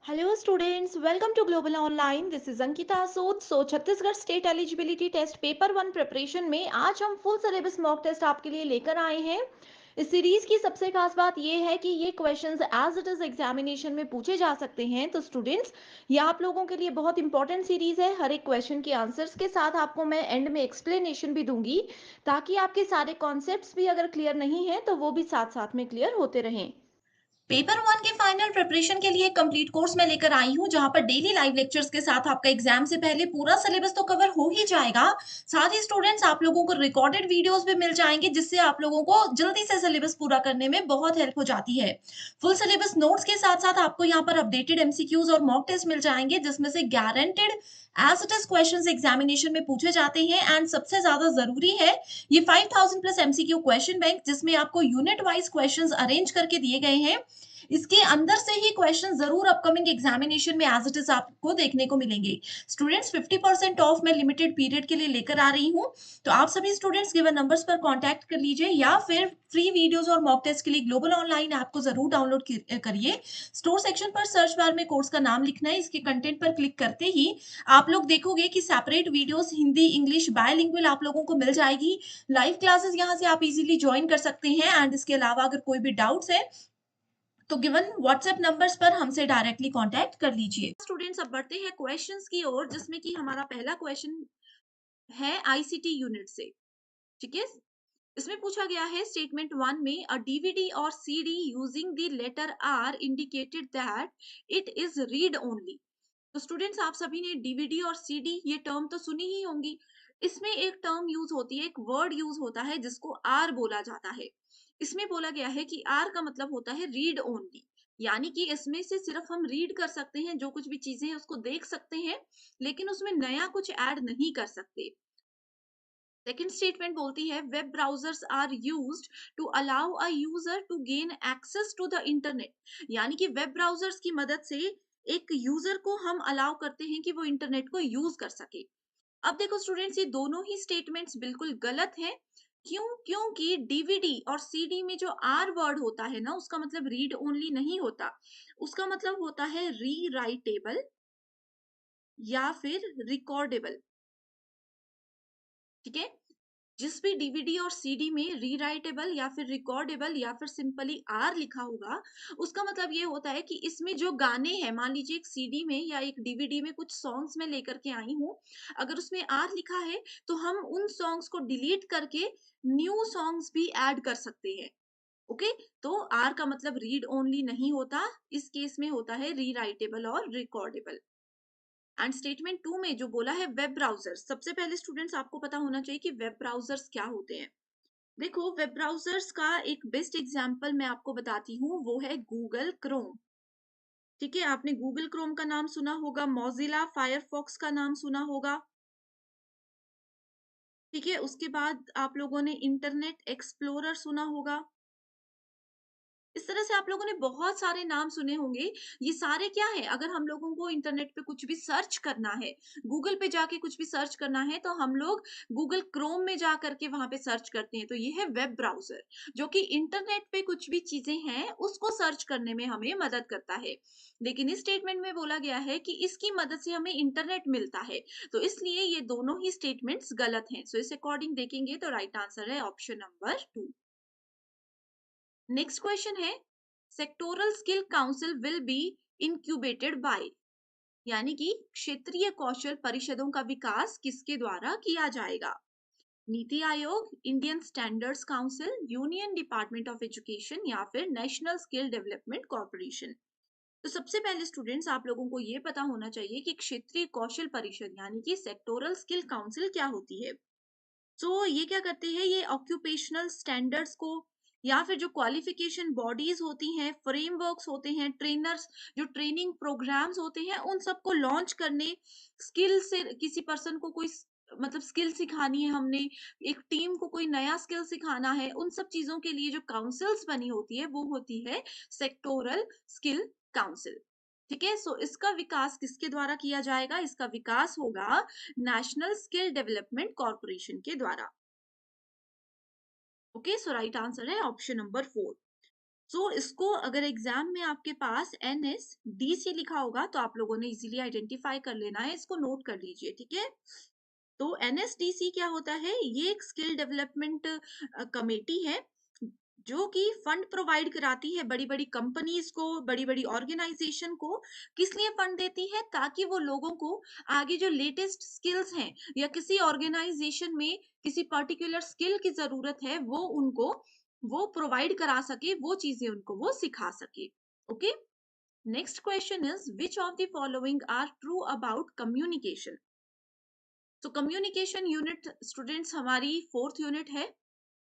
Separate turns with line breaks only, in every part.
Hello students, welcome to global online. This is Ankita Sood. Chhattisgarh state eligibility test paper one preparation में आज हम full syllabus mock test आपके लिए लेकर आए हैं। इस सीरीज की सबसे खास बात यह है कि ये questions as it is examination में पूछे जा सकते हैं। तो स्टूडेंट्स, ये आप लोगों के लिए बहुत इंपॉर्टेंट सीरीज है। हर एक क्वेश्चन के आंसर्स के साथ आपको मैं एंड में एक्सप्लेनेशन भी दूंगी, ताकि आपके सारे कॉन्सेप्ट्स भी अगर क्लियर नहीं है तो वो भी साथ साथ में क्लियर होते रहें।
पेपर वन के फाइनल प्रिपरेशन के लिए कंप्लीट कोर्स में लेकर आई हूँ, जहां पर डेली लाइव लेक्चर्स के साथ आपका एग्जाम से पहले पूरा सिलेबस तो कवर हो ही जाएगा। साथ ही स्टूडेंट्स, आप लोगों को रिकॉर्डेड वीडियोस भी मिल जाएंगे, जिससे आप लोगों को जल्दी से सिलेबस पूरा करने में बहुत हेल्प हो जाती है। फुल सिलेबस नोट्स के साथ साथ आपको यहाँ पर अपडेटेड एमसीक्यूज और मॉक टेस्ट मिल जाएंगे, जिसमें से guaranteed as it is question examination में पूछे जाते हैं। एंड सबसे ज्यादा जरूरी है, ये 5000 प्लस एमसीक्यू क्वेश्चन बैंक, जिसमें आपको यूनिट वाइज क्वेश्चंस अरेंज करके दिए गए हैं। इसके अंदर से ही क्वेश्चन जरूर अपकमिंग एग्जामिनेशन में एज इट इज आपको देखने को मिलेंगे। स्टूडेंट्स, 50% ऑफ मैं लिमिटेड पीरियड के लिए लेकर आ रही हूँ। तो आप सभी स्टूडेंट्स गिवन नंबर्स पर कांटेक्ट कर लीजिए, या फिर फ्री वीडियोस और मॉक टेस्ट के लिए ग्लोबल ऑनलाइन ऐप को जरूर डाउनलोड करिए। स्टोर सेक्शन पर सर्च बार में कोर्स का नाम लिखना है। इसके कंटेंट पर क्लिक करते ही आप लोग देखोगे कि separate videos Hindi English bilingual आप लोगों को मिल जाएगी। लाइव क्लासेस यहाँ से आप इजीली ज्वाइन कर सकते हैं। एंड इसके अलावा अगर कोई भी डाउट्स है तो गिवन व्हाट्सएप नंबर्स पर हमसे डायरेक्टली कांटेक्ट कर लीजिए। स्टूडेंट्स, अब बढ़ते हैं क्वेश्चंस की ओर, जिसमें कि हमारा पहला क्वेश्चन है आईसीटी यूनिट से। ठीक है, इसमें पूछा गया है स्टेटमेंट वन में, a DVD or CD using the letter R indicated that it is read only. तो स्टूडेंट्स, आप सभी ने डीवीडी और सीडी ये टर्म तो सुनी ही होंगी। इसमें एक टर्म यूज होती है, एक वर्ड यूज होता है जिसको आर बोला जाता है। इसमें बोला गया है कि आर का मतलब होता है रीड ओनली, यानी कि इसमें से सिर्फ हम रीड कर सकते हैं, जो कुछ भी चीजें हैं उसको देख सकते हैं, लेकिन उसमें नया कुछ ऐड नहीं कर सकते। सेकेंड स्टेटमेंट बोलती है, web browsers are used to allow a user to gain access to the internet. यानी कि वेब ब्राउजर्स की मदद से एक यूजर को हम अलाउ करते हैं कि वो इंटरनेट को यूज कर सके। अब देखो स्टूडेंट्स, ये दोनों ही स्टेटमेंट्स बिल्कुल गलत हैं। क्यों? क्योंकि डीवीडी और सीडी में जो आर वर्ड होता है ना, उसका मतलब रीड ओनली नहीं होता। उसका मतलब होता है री राइटेबल या फिर रिकॉर्डेबल। ठीक है, जिस भी डीवीडी और सीडी में रीराइटेबल या फिर रिकॉर्डेबल या फिर सिंपली आर लिखा होगा, उसका मतलब ये होता है कि इसमें जो गाने हैं, मान लीजिए एक सीडी में या एक डीवीडी में कुछ सॉन्ग्स में लेकर के आई हूँ, अगर उसमें आर लिखा है तो हम उन सॉन्ग्स को डिलीट करके न्यू सॉन्ग्स भी ऐड कर सकते हैं। ओके, तो आर का मतलब रीड ओनली नहीं होता, इस केस में होता है रीराइटेबल और रिकॉर्डेबल। एंड स्टेटमेंट टू में जो बोला है वेब ब्राउजर, सबसे पहले स्टूडेंट्स आपको पता होना चाहिए कि वेब ब्राउजर्स क्या होते हैं। देखो, वेब ब्राउजर्स का एक बेस्ट एग्जांपल मैं आपको बताती हूँ, वो है गूगल क्रोम। ठीक है, आपने गूगल क्रोम का नाम सुना होगा, मोजिला फायरफॉक्स का नाम सुना होगा। ठीक है, उसके बाद आप लोगों ने इंटरनेट एक्सप्लोरर सुना होगा। इस तरह से आप लोगों ने बहुत सारे नाम सुने होंगे। ये सारे क्या है, अगर हम लोगों को इंटरनेट पे कुछ भी सर्च करना है, गूगल पे जाके कुछ भी सर्च करना है, तो हम लोग गूगल क्रोम में जा करके वहां पे सर्च करते हैं। तो ये है वेब ब्राउजर, जो कि इंटरनेट पे कुछ भी चीजें हैं उसको सर्च करने में हमें मदद करता है। लेकिन इस स्टेटमेंट में बोला गया है कि इसकी मदद से हमें इंटरनेट मिलता है, तो इसलिए ये दोनों ही स्टेटमेंट्स गलत हैं। सो इस अकॉर्डिंग देखेंगे तो राइट आंसर है option number two. Next question है, sectoral skill council will be incubated by. यानी कि क्षेत्रीय कौशल परिषदों का विकास किसके द्वारा किया जाएगा? NITI Aayog, Indian standards council, union department of education, या फिर नेशनल स्किल डेवलपमेंट कॉर्पोरेशन। तो सबसे पहले स्टूडेंट्स, आप लोगों को ये पता होना चाहिए कि क्षेत्रीय कौशल परिषद यानी कि सेक्टोरल स्किल काउंसिल क्या होती है। ये क्या करते हैं, ये ऑक्यूपेशनल स्टैंडर्ड्स को या फिर जो क्वालिफिकेशन बॉडीज होती हैं, फ्रेमवर्क्स होते हैं, ट्रेनर्स, जो ट्रेनिंग प्रोग्राम्स होते हैं, उन सबको लॉन्च करने, स्किल से किसी पर्सन को कोई मतलब स्किल सिखानी है हमने, एक टीम को कोई नया स्किल सिखाना है, उन सब चीजों के लिए जो काउंसिल्स बनी होती है वो होती है सेक्टोरल स्किल काउंसिल। ठीक है, इसका विकास किसके द्वारा किया जाएगा? इसका विकास होगा नेशनल स्किल डेवलपमेंट कॉर्पोरेशन के द्वारा। ओके, सो राइट आंसर है ऑप्शन नंबर फोर। सो इसको अगर एग्जाम में आपके पास NSDC लिखा होगा तो आप लोगों ने इजीली आइडेंटिफाई कर लेना है, इसको नोट कर लीजिए, ठीक है। तो NSDC क्या होता है? ये एक स्किल डेवलपमेंट कमेटी है जो कि फंड प्रोवाइड कराती है बड़ी बड़ी कंपनीज को, बड़ी बड़ी ऑर्गेनाइजेशन को। किस लिए फंड देती है? ताकि वो लोगों को आगे जो लेटेस्ट स्किल्स हैं या किसी ऑर्गेनाइजेशन में किसी पर्टिकुलर स्किल की जरूरत है वो उनको वो प्रोवाइड करा सके, वो चीजें उनको वो सिखा सके। Okay, next question is which of the following are true about communication. तो कम्युनिकेशन यूनिट स्टूडेंट्स हमारी फोर्थ यूनिट है,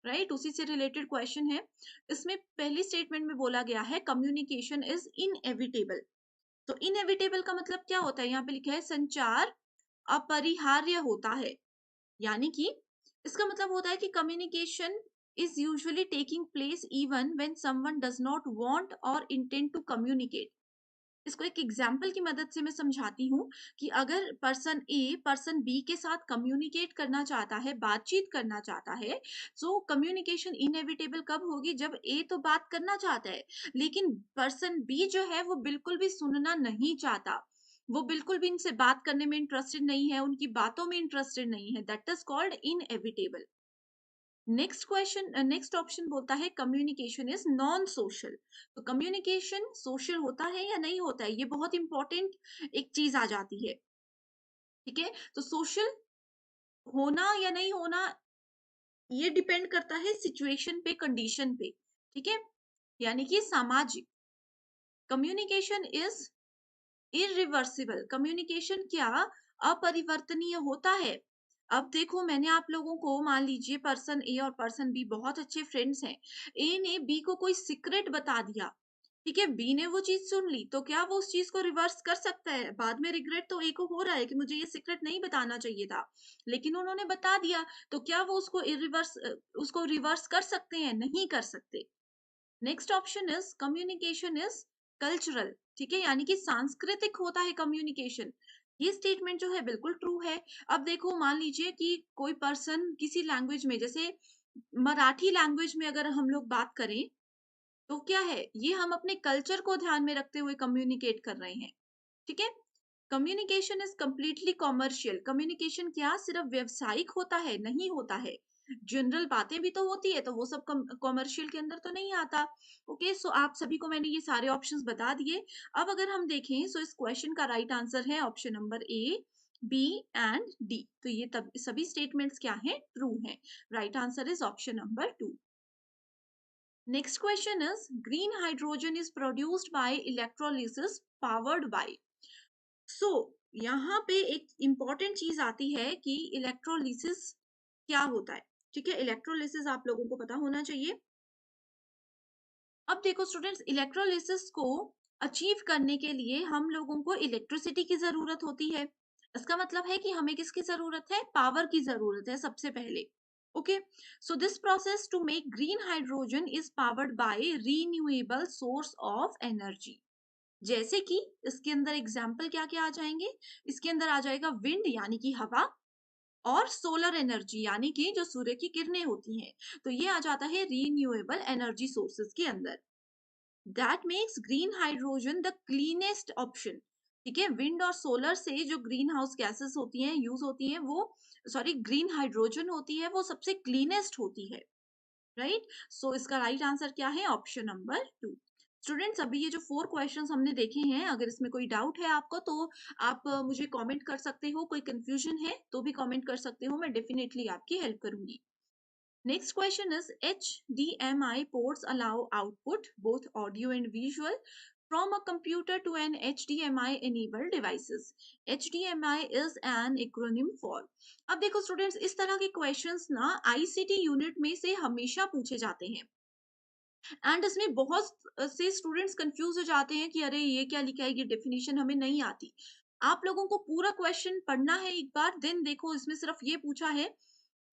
राइट, उसी से रिलेटेड क्वेश्चन है। इसमें पहली स्टेटमेंट में बोला गया है कम्युनिकेशन इज इनएविटेबल। तो इनएविटेबल का मतलब क्या होता है? यहाँ पे लिखा है संचार अपरिहार्य होता है, यानी कि इसका मतलब होता है कि communication is usually taking place even when someone does not want और इंटेंड टू कम्युनिकेट। इसको एक एग्जाम्पल की मदद से मैं समझाती हूँ कि अगर पर्सन ए पर्सन बी के साथ कम्युनिकेट करना चाहता है, बातचीत करना चाहता है, सो कम्युनिकेशन इनएविटेबल कब होगी? जब ए तो बात करना चाहता है लेकिन पर्सन बी जो है वो बिल्कुल भी सुनना नहीं चाहता, वो बिल्कुल भी इनसे बात करने में इंटरेस्टेड नहीं है, उनकी बातों में इंटरेस्टेड नहीं है। That is called inevitable. Next question, next option बोलता है कम्युनिकेशन इज नॉन सोशल। तो कम्युनिकेशन सोशल होता है या नहीं होता है, ये बहुत इंपॉर्टेंट एक चीज आ जाती है, ठीक है। तो सोशल होना या नहीं होना ये डिपेंड करता है सिचुएशन पे, कंडीशन पे, ठीक है, यानी कि सामाजिक। Communication is irreversible. कम्युनिकेशन क्या अपरिवर्तनीय होता है? अब देखो, मैंने आप लोगों को, मान लीजिए पर्सन ए और पर्सन बी बहुत अच्छे फ्रेंड्स हैं, ए ने बी को कोई सीक्रेट बता दिया, ठीक है, बी ने वो चीज सुन ली, तो क्या वो उस चीज को रिवर्स कर सकता है? बाद में रिग्रेट तो ए को हो रहा है कि मुझे ये सीक्रेट नहीं बताना चाहिए था, लेकिन उन्होंने बता दिया, तो क्या वो उसको उसको रिवर्स कर सकते हैं? नहीं कर सकते। Next option is communication is cultural, ठीक है, यानी कि सांस्कृतिक होता है कम्युनिकेशन। ये स्टेटमेंट जो है बिल्कुल ट्रू है। अब देखो, मान लीजिए कि कोई पर्सन किसी लैंग्वेज में, जैसे मराठी लैंग्वेज में अगर हम लोग बात करें, तो क्या है, ये हम अपने कल्चर को ध्यान में रखते हुए कम्युनिकेट कर रहे हैं, ठीक है। Communication is completely commercial. Communication क्या सिर्फ व्यवसायिक होता है? नहीं होता है। जनरल बातें भी तो होती है, तो वो सब कॉमर्शियल के अंदर तो नहीं आता। ओके, सो आप सभी को मैंने ये सारे ऑप्शंस बता दिए। अब अगर हम देखें, सो इस क्वेश्चन का राइट आंसर है option number A, B and D. तो ये तब सभी स्टेटमेंट्स क्या हैं? ट्रू हैं। Right answer is option number 2। Next question is green hydrogen is produced by electrolysis powered by. So यहाँ पे एक इंपॉर्टेंट चीज आती है कि इलेक्ट्रोलिसिस क्या होता है, ठीक है। इलेक्ट्रोलिसिस आप लोगों को पता होना चाहिए। अब देखो स्टूडेंट्स, इलेक्ट्रोलिसिस को अचीव करने के लिए हम लोगों को इलेक्ट्रिसिटी की जरूरत होती है। इसका मतलब है कि हमें किसकी जरूरत है? पावर की जरूरत है सबसे पहले। Okay, so this process to make green hydrogen is powered by renewable source of energy. जैसे कि इसके अंदर एग्जाम्पल क्या क्या आ जाएंगे? इसके अंदर आ जाएगा विंड यानी कि हवा, और सोलर एनर्जी यानी कि जो सूर्य की किरणें होती हैं। तो ये आ जाता है रीन्यूएबल एनर्जी सोर्सेज के अंदर। That makes green hydrogen the cleanest option, ठीक है। विंड और सोलर से जो ग्रीन हाउस गैसेस होती हैं, यूज होती हैं, वो, सॉरी, ग्रीन हाइड्रोजन होती है, वो सबसे क्लीनेस्ट होती है, राइट। सो इसका राइट आंसर क्या है? Option number 2। स्टूडेंट्स, अभी ये जो 4 क्वेश्चंस हमने देखे हैं, अगर इसमें कोई डाउट है आपको तो आप मुझे कमेंट कर सकते हो। कोई कंफ्यूजन है तो भी कमेंट कर सकते हो, मैं डेफिनेटली आपकी हेल्प करूंगी। Next question is HDMI ports allow output both audio and visual from a computer to an HDMI enabled devices. HDMI is an acronym for। अब देखो स्टूडेंट्स, इस तरह के क्वेश्चंस ना ICT यूनिट में से हमेशा पूछे जाते हैं, एंड इसमें बहुत से स्टूडेंट्स कंफ्यूज हो जाते हैं कि अरे ये क्या लिखा है, ये डेफिनेशन हमें नहीं आती। आप लोगों को पूरा क्वेश्चन पढ़ना है एक बार, देन देखो इसमें सिर्फ ये पूछा है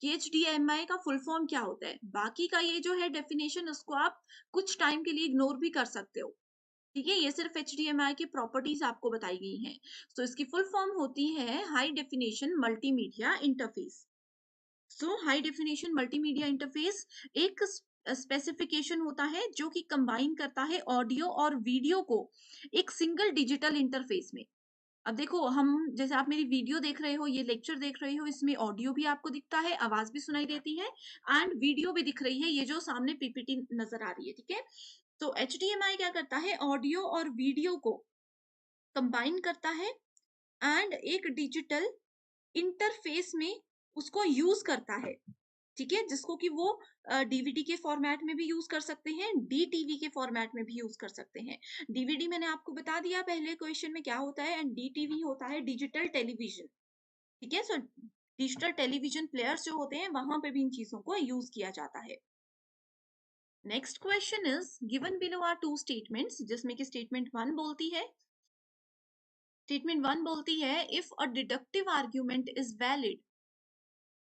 कि HDMI का फुल फॉर्म क्या होता है। बाकी का ये जो है डेफिनेशन, उसको आप कुछ टाइम के लिए इग्नोर भी कर सकते हो, ठीक है। ये सिर्फ HDMI की प्रॉपर्टीज आपको बताई गई हैं। तो इसकी फुल फॉर्म होती है हाई डेफिनेशन मल्टीमीडिया इंटरफेस। सो हाई डेफिनेशन मल्टीमीडिया इंटरफेस एक स्पेसिफिकेशन होता है जो कि कंबाइन करता है ऑडियो और वीडियो को एक सिंगल डिजिटल इंटरफेस में। अब देखो, हम जैसे आप मेरी वीडियो देख रहे हो, ये लेक्चर देख रहे हो, इसमें ऑडियो भी आपको दिखता है, आवाज भी सुनाई देती है एंड वीडियो भी दिख रही है, ये जो सामने पीपीटी नजर आ रही है, ठीक है। तो एचडीएमआई क्या करता है, ऑडियो और वीडियो को कंबाइन करता है एंड एक डिजिटल इंटरफेस में उसको यूज करता है, ठीक है, जिसको कि वो डीवीडी के फॉर्मेट में भी यूज कर सकते हैं, डीटीवी के फॉर्मेट में भी यूज कर सकते हैं। डीवीडी मैंने आपको बता दिया पहले क्वेश्चन में क्या होता है, एंड डीटीवी होता है डिजिटल टेलीविजन, ठीक है। सो डिजिटल टेलीविजन प्लेयर्स जो होते हैं वहां पे भी इन चीजों को यूज किया जाता है। Next question is given below are two statements, जिसमें कि स्टेटमेंट वन बोलती है if a deductive argument is valid,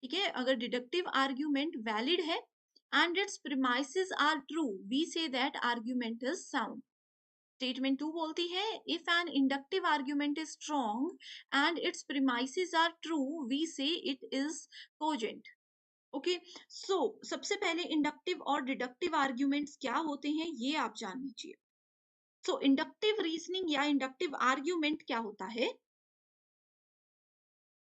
ठीक है, अगर डिडक्टिव आर्ग्यूमेंट वैलिड है and its premises are true, we say that argument is sound. Statement two बोलती है if an inductive argument is strong and its premises are true, we say it is cogent. Okay, so सबसे पहले inductive और deductive arguments क्या होते हैं ये आप जान लीजिए। सो इंडक्टिव रीजनिंग या इंडक्टिव आर्ग्यूमेंट क्या होता है,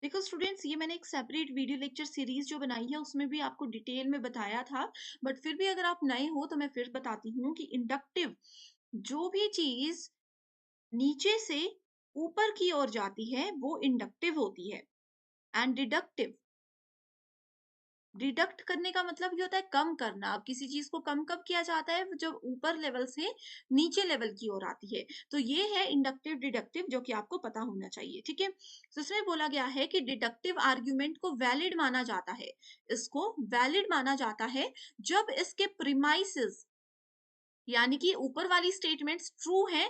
देखो स्टूडेंट्स, ये मैंने एक सेपरेट वीडियो लेक्चर सीरीज जो बनाई है उसमें भी आपको डिटेल में बताया था, बट फिर भी अगर आप नए हो तो मैं फिर बताती हूँ कि इंडक्टिव जो भी चीज नीचे से ऊपर की ओर जाती है वो इंडक्टिव होती है, एंड डिडक्टिव, डिडक्ट करने का मतलब ये होता है कम करना। अब किसी चीज को कम कब किया जाता है, जब ऊपर लेवल से नीचे लेवल की ओर आती है। तो ये है इंडक्टिव डिडक्टिव, जो कि आपको पता होना चाहिए, ठीक है। तो इसमें बोला गया है कि डिडक्टिव आर्ग्यूमेंट को वैलिड माना जाता है, इसको वैलिड माना जाता है जब इसके प्रीमाइसेस, यानी कि ऊपर वाली स्टेटमेंट्स ट्रू है,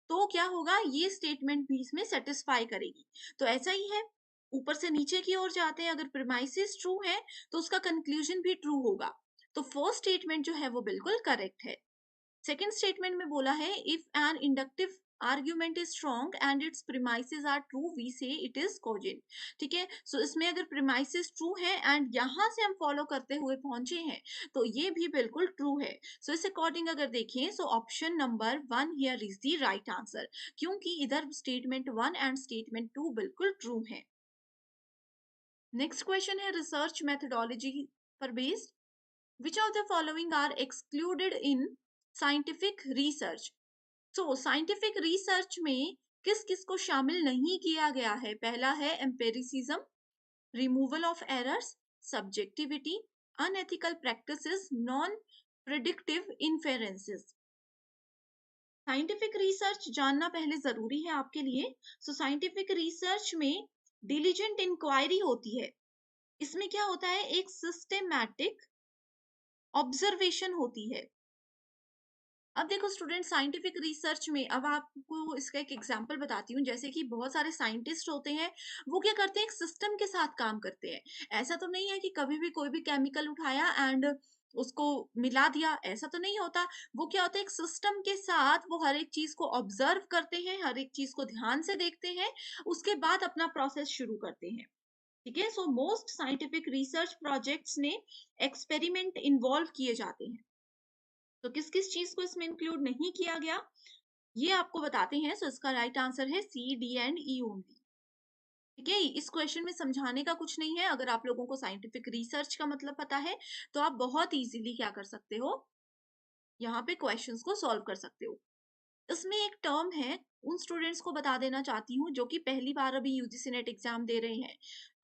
तो क्या होगा, ये स्टेटमेंट भी इसमें सेटिस्फाई करेगी। तो ऐसा ही है, ऊपर से नीचे की ओर जाते हैं, अगर प्रीमाइसेस ट्रू है तो उसका कंक्लूजन भी ट्रू होगा। तो फर्स्ट स्टेटमेंट जो है वो बिल्कुल करेक्ट है। सेकंड स्टेटमेंट में बोला है if an inductive argument is strong and its premises are true, we say it is cogent, ठीक है। सो इसमें अगर प्रीमाइसेस ट्रू है एंड यहां से हम फॉलो करते हुए पहुंचे हैं तो ये भी बिल्कुल ट्रू है। सो इस अकॉर्डिंग अगर देखें, so option number one here is the right answer, क्योंकि इधर statement one and statement two बिल्कुल ट्रू है। नेक्स्ट क्वेश्चन है रिसर्च मेथडोलॉजी पर based, which of the following are excluded in scientific research? So scientific research में किस किस को शामिल नहीं किया गया है, पहला है empiricism, removal of errors, subjectivity, unethical practices, non predictive inferences। Scientific research जानना पहले जरूरी है आपके लिए। सो साइंटिफिक रिसर्च में डिलीजेंट इंक्वायरी होती है, इसमें क्या होता है, एक सिस्टेमैटिक ऑब्जर्वेशन होती है। अब देखो स्टूडेंट, साइंटिफिक रिसर्च में अब आपको इसका एक एग्जांपल बताती हूँ। जैसे कि बहुत सारे साइंटिस्ट होते हैं, वो क्या करते हैं, एक सिस्टम के साथ काम करते हैं। ऐसा तो नहीं है कि कभी भी कोई भी केमिकल उठाया एंड उसको मिला दिया, ऐसा तो नहीं होता। वो क्या होता है, एक सिस्टम के साथ वो हर एक चीज को ऑब्जर्व करते हैं, हर एक चीज को ध्यान से देखते हैं, उसके बाद अपना प्रोसेस शुरू करते हैं, ठीक है। So most scientific research projects में एक्सपेरिमेंट इन्वॉल्व किए जाते हैं। तो किस किस चीज को इसमें इंक्लूड नहीं किया गया ये आपको बताते हैं। सो इसका राइट आंसर है सी, डी एंड ई ओनली, ठीक है। इस क्वेश्चन में समझाने का कुछ नहीं है, अगर आप लोगों को साइंटिफिक रिसर्च का मतलब पता है तो आप बहुत इजीली क्या कर सकते हो, यहाँ पे क्वेश्चंस को सॉल्व कर सकते हो। इसमें एक टर्म है, उन स्टूडेंट्स को बता देना चाहती हूँ जो कि पहली बार अभी यूजीसी नेट एग्जाम दे रहे हैं।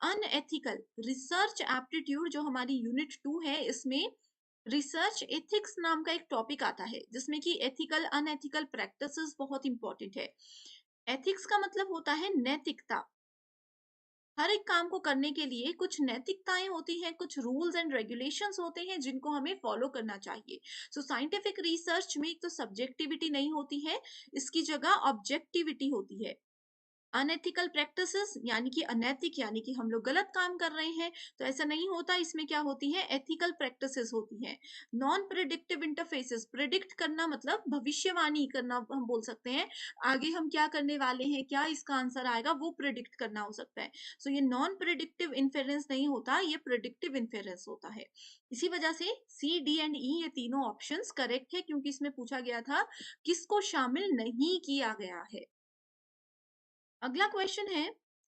अनएथिकल रिसर्च एप्टीट्यूड जो हमारी यूनिट 2 है, इसमें रिसर्च एथिक्स नाम का एक टॉपिक आता है, जिसमें कि एथिकल अनएथिकल प्रैक्टिसेस बहुत इंपॉर्टेंट है। एथिक्स का मतलब होता है नैतिकता। हर एक काम को करने के लिए कुछ नैतिकताएं होती हैं, कुछ रूल्स एंड रेगुलेशंस होते हैं जिनको हमें फॉलो करना चाहिए। सो साइंटिफिक रिसर्च में एक तो सब्जेक्टिविटी नहीं होती है, इसकी जगह ऑब्जेक्टिविटी होती है। अनएथिकल प्रैक्टिसेस यानी कि अनैतिक, यानी कि हम लोग गलत काम कर रहे हैं, तो ऐसा नहीं होता। इसमें क्या होती है, एथिकल प्रैक्टिसेस होती हैं। नॉन प्रिडिक्टिव इंटरफेसेस, प्रिडिक्ट करना मतलब भविष्यवाणी करना हम बोल सकते हैं, आगे हम क्या करने वाले हैं, क्या इसका आंसर आएगा, वो प्रिडिक्ट करना हो सकता है। सो ये नॉन प्रिडिक्टिव इन्फेरेंस नहीं होता, ये प्रिडिक्टिव इन्फेरेंस होता है। इसी वजह से सी, डी एंड ई ये तीनों ऑप्शंस करेक्ट है, क्योंकि इसमें पूछा गया था किसको शामिल नहीं किया गया है। अगला क्वेश्चन है,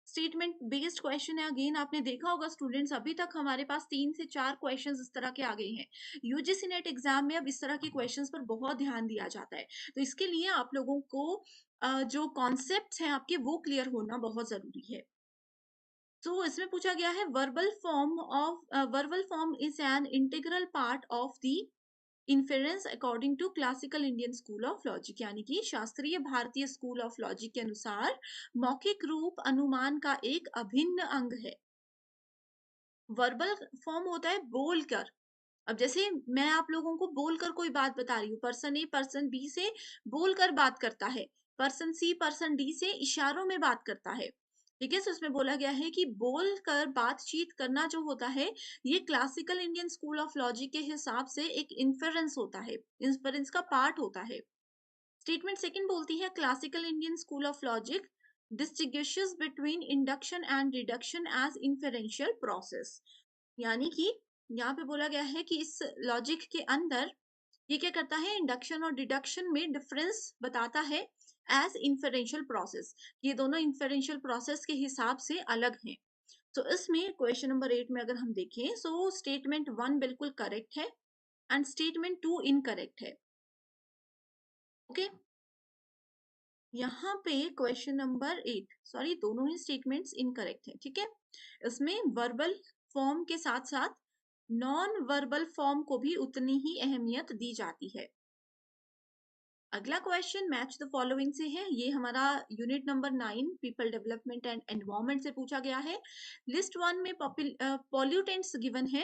स्टेटमेंट बेस्ड क्वेश्चन है। अगेन आपने देखा होगा स्टूडेंट्स, अभी तक हमारे पास 3 से 4 क्वेश्चंस इस तरह के आ गए हैं। यूजीसी नेट एग्जाम में अब इस तरह के क्वेश्चंस पर बहुत ध्यान दिया जाता है। तो इसके लिए आप लोगों को जो कॉन्सेप्ट्स हैं आपके, वो क्लियर होना बहुत जरूरी है। तो इसमें पूछा गया है, verbal form is an integral part of the inference according to classical Indian school of logic, यानी कि शास्त्रीय भारतीय स्कूल ऑफ लॉजिक के अनुसार मौखिक रूप अनुमान का एक अभिन्न अंग है। वर्बल फॉर्म होता है बोलकर। अब जैसे मैं आप लोगों को बोलकर कोई बात बता रही हूँ, पर्सन ए पर्सन बी से बोलकर बात करता है, पर्सन सी पर्सन डी से इशारों में बात करता है। ठीक है, तो उसमें बोला गया है कि बोलकर बातचीत करना जो होता है, ये classical Indian school of logic के हिसाब से एक इन्फेरेंस होता है, इन्फेरेंस का पार्ट होता है। स्टेटमेंट सेकंड बोलती है, classical Indian school of logic distinguishes between induction and reduction as inferential process, यानी कि यहाँ पे बोला गया है कि इस लॉजिक के अंदर ये क्या करता है, इंडक्शन और डिडक्शन में डिफरेंस बताता है एज इन्फेरेंशियल प्रोसेस। ये दोनों इन्फेरेंशियल प्रोसेस के हिसाब से अलग हैं। तो इसमें क्वेश्चन नंबर 8 में अगर हम देखें, सो स्टेटमेंट 1 बिल्कुल करेक्ट है एंड स्टेटमेंट 2 इनकरेक्ट है। ओके, यहाँ पे क्वेश्चन नंबर 8, सॉरी दोनों ही स्टेटमेंट्स इनकरेक्ट है। ठीक है, इसमें वर्बल फॉर्म के साथ साथ नॉन वर्बल फॉर्म को भी उतनी ही अहमियत दी जाती है। अगला क्वेश्चन मैच द फॉलोइंग से है। ये हमारा unit number 9 people development and environment से पूछा गया है। लिस्ट 1 में पॉल्यूटेंट्स गिवन है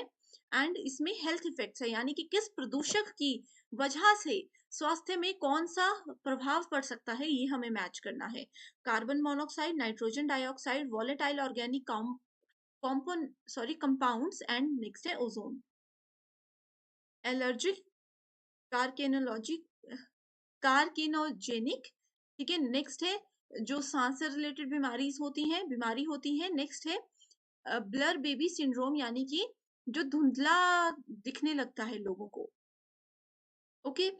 एंड इसमें हेल्थ इफेक्ट्स है, यानी कि किस प्रदूषक की वजह से स्वास्थ्य में कौन सा प्रभाव पड़ सकता है, ये हमें मैच करना है। Carbon monoxide, nitrogen dioxide, volatile organic compounds and next है ओजोन। एलर्जी, कार्केनोलॉजी, कार्किनोजेनिक। ठीक है, नेक्स्ट है जो सांस से रिलेटेड बीमारी होती है। नेक्स्ट है ब्लर बेबी सिंड्रोम, यानी कि जो धुंधला दिखने लगता है लोगों को। ओके,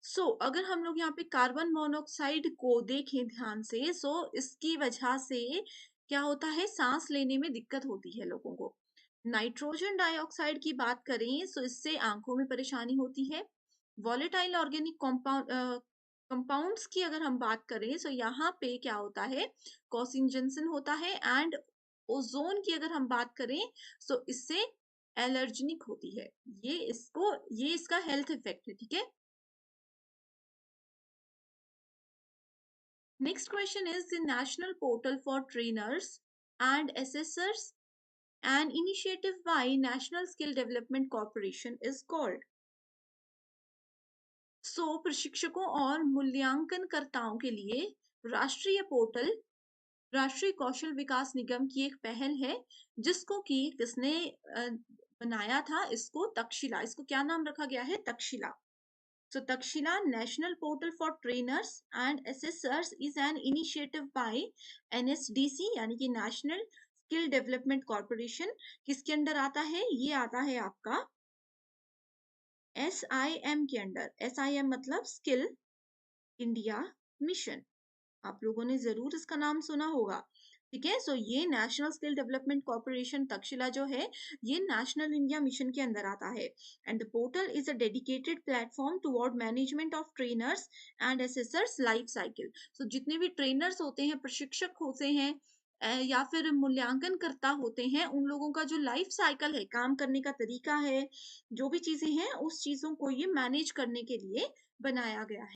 सो अगर हम लोग यहाँ पे कार्बन मोनोऑक्साइड को देखें ध्यान से, सो इसकी वजह से क्या होता है, सांस लेने में दिक्कत होती है लोगों को। नाइट्रोजन डाइऑक्साइड की बात करें, सो इससे आंखों में परेशानी होती है। वॉलेटाइल ऑर्गेनिक कंपाउंड्स की अगर हम बात करें, सो यहाँ पे क्या होता है, कॉसिंजेंसन होता है। एंड ओजोन की अगर हम बात करें, सो इससे एलर्जेनिक होती है। ये इसका हेल्थ इफेक्ट है। ठीक है, next question is the national portal for trainers and assessors an initiative by National Skill Development Corporation is called। सो प्रशिक्षकों और मूल्यांकनकर्ताओं के लिए राष्ट्रीय पोर्टल राष्ट्रीय कौशल विकास निगम की एक पहल है, जिसको कि किसने बनाया था, इसको तक्षशिला, इसको क्या नाम रखा गया है, Takshashila. So Takshila National Portal for Trainers and Assessors is an initiative by NSDC, यानी कि नेशनल स्किल डेवलपमेंट कॉर्पोरेशन। किसके अंडर आता है, ये आता है आपका SIM के अंडर। SIM मतलब स्किल इंडिया मिशन, आप लोगों ने जरूर इसका नाम सुना होगा। ठीक है, सो ये national skill development corporation Takshashila जो है, ये नेशनल इंडिया मिशन के अंदर आता है। And the portal is a dedicated platform toward management of trainers and assessors life cycle. So जितने भी ट्रेनर्स होते हैं, प्रशिक्षक होते हैं, या फिर मूल्यांकन करता होते हैं, उन लोगों का जो लाइफ साइकिल है, काम करने का तरीका है, जो भी चीजें हैं, उस चीजों को ये मैनेज करने के लिए बनाया गया है।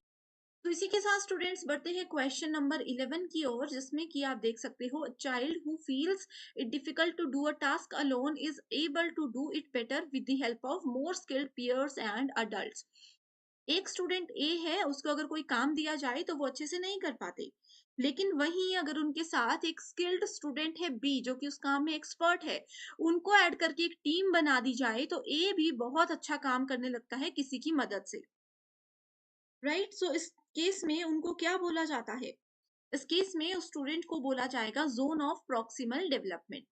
तो इसी के साथ स्टूडेंट्स बढ़ते हैं क्वेश्चन नंबर 11 की ओर, जिसमें कि आप देख सकते हो, child who feels it difficult to do a task alone is able to do it better with the help of more skilled peers and adults. एक स्टूडेंट ए है, उसको अगर कोई काम दिया जाए तो वो अच्छे से नहीं कर पाते, लेकिन वहीं अगर उनके साथ एक स्किल्ड स्टूडेंट है बी जो कि उस काम में एक्सपर्ट है, उनको ऐड करके एक टीम बना दी जाए तो ए भी बहुत अच्छा काम करने लगता है किसी की मदद से, राइट? सो इस केस में उनको क्या बोला जाता है? इस केस में उस स्टूडेंट को बोला जाएगा zone of proximal development.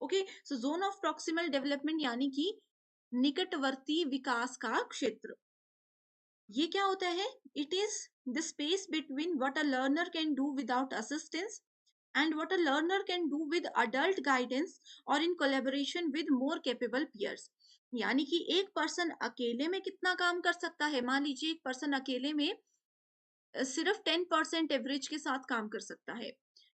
Okay, so zone of proximal development यानी कि निकटवर्ती विकास का क्षेत्र। ये क्या होता है? It is the space between what a learner can do without assistance and what a learner can do with adult guidance or in collaboration with more capable peers। यानी कि एक पर्सन अकेले में कितना काम कर सकता है? मान लीजिए एक पर्सन अकेले में सिर्फ 10% एवरेज के साथ काम कर सकता है,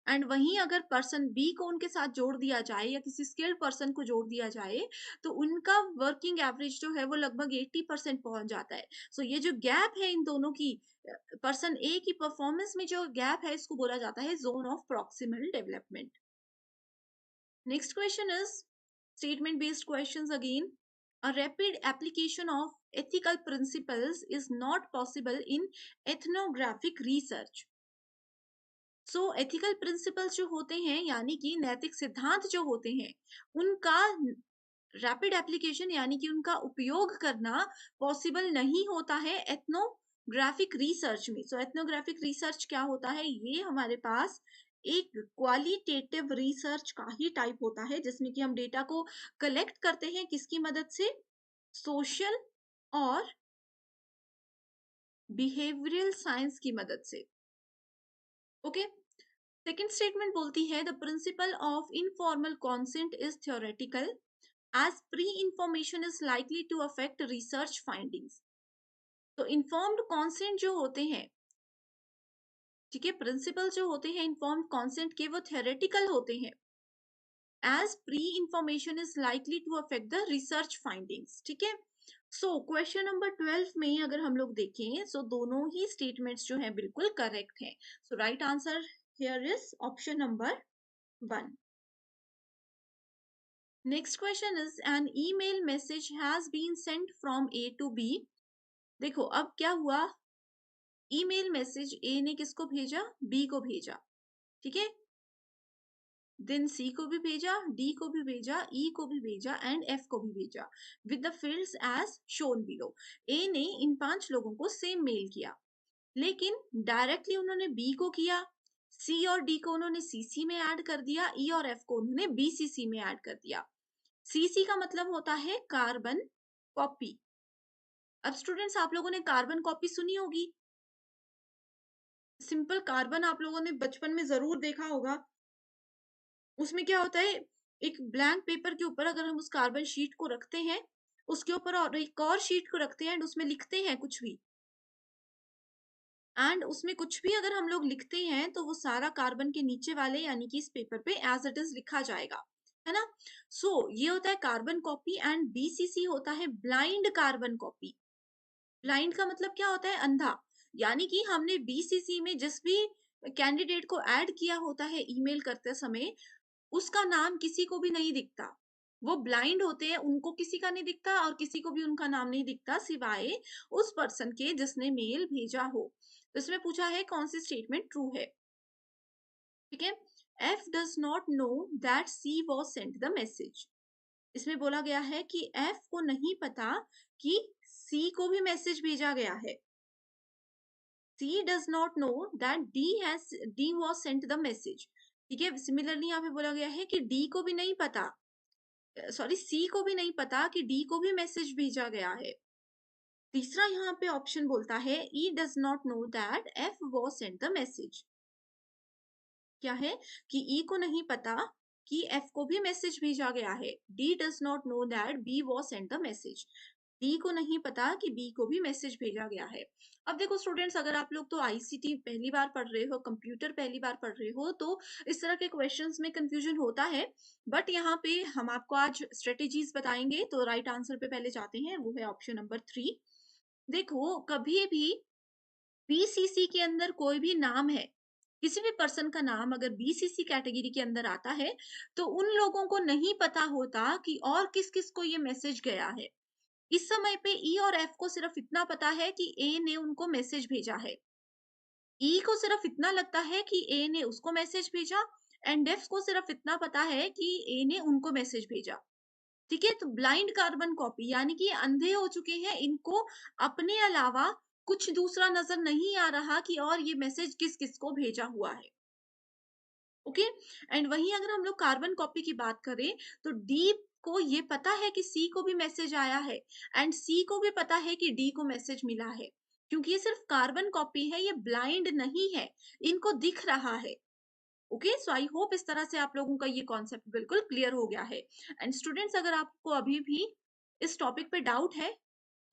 एंड वहीं अगर पर्सन बी को उनके साथ जोड़ दिया जाए या किसी स्किल्ड पर्सन को जोड़ दिया जाए तो उनका वर्किंग एवरेज जो है वो लगभग 80% पहुंच जाता है। सो ये जो गैप है इन दोनों की, पर्सन ए की परफॉर्मेंस में जो गैप है, इसको बोला जाता है zone of proximal development. Next question is statement based questions again. A rapid application of ethical principles is not possible in ethnographic research। So ethical principles जो होते हैं यानी कि नैतिक सिद्धांत जो होते हैं, उनका रैपिड एप्लीकेशन यानी कि उनका उपयोग करना पॉसिबल नहीं होता है एथनोग्राफिक रिसर्च में। सो एथनोग्राफिक रिसर्च क्या होता है? ये हमारे पास एक क्वालिटेटिव रिसर्च का ही टाइप होता है जिसमें कि हम डेटा को कलेक्ट करते हैं किसकी मदद से? सोशल और बिहेवियरल साइंस की मदद से। ओके, सेकेंड स्टेटमेंट बोलती है the principle of informal consent is theoretical as pre-information is likely to affect research findings। तो इन्फॉर्म्ड कॉन्सेंट जो होते हैं, ठीक है, प्रिंसिपल जो होते हैं इन्फॉर्म्ड कॉन्सेंट के, वो थ्योरेटिकल होते हैं। As pre information is likely to affect the research findings, ठीक है। सो क्वेश्चन नंबर 12 में अगर हम लोग देखें, सो दोनों ही स्टेटमेंट्स जो है बिल्कुल करेक्ट है। So right answer here is option number 1। Next question is an email message has been sent from A to B. देखो अब क्या हुआ, ईमेल मैसेज ए ने किसको भेजा? बी को भेजा, ठीक है। देन सी को भी भेजा, डी को भी भेजा, ई को भी भेजा एंड एफ को भी भेजा with the fields as shown below. A ने इन 5 लोगों को सेम मेल किया, लेकिन डायरेक्टली उन्होंने बी को किया, सी और डी को उन्होंने सीसी में ऐड कर दिया, ई और एफ को उन्होंने बीसीसी में ऐड कर दिया। सीसी का मतलब होता है कार्बन कॉपी। अब स्टूडेंट्स आप लोगों ने कार्बन कॉपी सुनी होगी, सिंपल कार्बन आप लोगों ने बचपन में जरूर देखा होगा। उसमें क्या होता है, एक ब्लैंक पेपर के ऊपर अगर हम उस कार्बन शीट को रखते हैं, उसके ऊपर और एक और शीट को रखते हैं एंड उसमें लिखते हैं कुछ भी, एंड उसमें कुछ भी अगर हम लोग लिखते हैं तो वो सारा कार्बन के नीचे वाले यानी कि इस पेपर पे एज इट इज लिखा जाएगा, है ना। सो ये होता है कार्बन कॉपी एंड बीसीसी होता है ब्लाइंड कार्बन कॉपी। ब्लाइंड का मतलब क्या होता है? अंधा। यानी कि हमने बीसीसी में जिस भी कैंडिडेट को ऐड किया होता है ईमेल करते समय, उसका नाम किसी को भी नहीं दिखता। वो ब्लाइंड होते हैं, उनको किसी का नहीं दिखता और किसी को भी उनका नाम नहीं दिखता सिवाय उस पर्सन के जिसने मेल भेजा हो। तो इसमें पूछा है कौन सी स्टेटमेंट ट्रू है, ठीक है। F does not know that she was sent the message. इसमें बोला गया है कि एफ को नहीं पता कि सी को भी मैसेज भेजा गया है। C does not know that D was sent the message, ठीक है। सिमिलरली यहाँ पे बोला गया है कि D को भी नहीं पता, सॉरी C को भी नहीं पता कि D को भी मैसेज भेजा गया है। तीसरा यहाँ पे ऑप्शन बोलता है E does not know that F was sent the message। क्या है कि E को नहीं पता कि F को भी मैसेज भेजा गया है। D does not know that B was sent the message। D को नहीं पता कि बी को भी मैसेज भेजा गया है। अब देखो स्टूडेंट्स, अगर आप लोग तो आईसीटी पहली बार पढ़ रहे हो, कंप्यूटर पहली बार पढ़ रहे हो, तो इस तरह के क्वेश्चंस में कंफ्यूजन होता है, बट यहाँ पे हम आपको आज स्ट्रेटेजीज बताएंगे। तो राइट आंसर पे पहले जाते हैं, वो है ऑप्शन नंबर 3। देखो कभी भी बीसीसी के अंदर कोई भी नाम है, किसी भी पर्सन का नाम अगर बीसीसी कैटेगरी के अंदर आता है तो उन लोगों को नहीं पता होता कि और किस किस को ये मैसेज गया है। इस समय पे ई और एफ को सिर्फ इतना पता है कि ए ने उनको मैसेज भेजा है, ई को सिर्फ इतना लगता है कि ए ने उसको मैसेज भेजा, एंड एफ को सिर्फ इतना पता है कि ए ने उनको मैसेज भेजा। ठीक है, तो ब्लाइंड कार्बन कॉपी यानी कि अंधे हो चुके हैं, इनको अपने अलावा कुछ दूसरा नजर नहीं आ रहा कि और ये मैसेज किस किस को भेजा हुआ है। ओके, एंड वहीं अगर हम लोग कार्बन कॉपी की बात करें, तो डी को ये पता है कि सी को भी मैसेज आया है, एंड सी को भी पता है कि डी को मैसेज मिला है। क्योंकि ये सिर्फ कार्बन कॉपी है, ये ब्लाइंड नहीं है, इनको दिख रहा है। ओके, सो आई होप इस तरह से आप लोगों का ये कॉन्सेप्ट बिल्कुल क्लियर हो गया है। एंड स्टूडेंट्स, अगर आपको अभी भी इस टॉपिक पे डाउट है,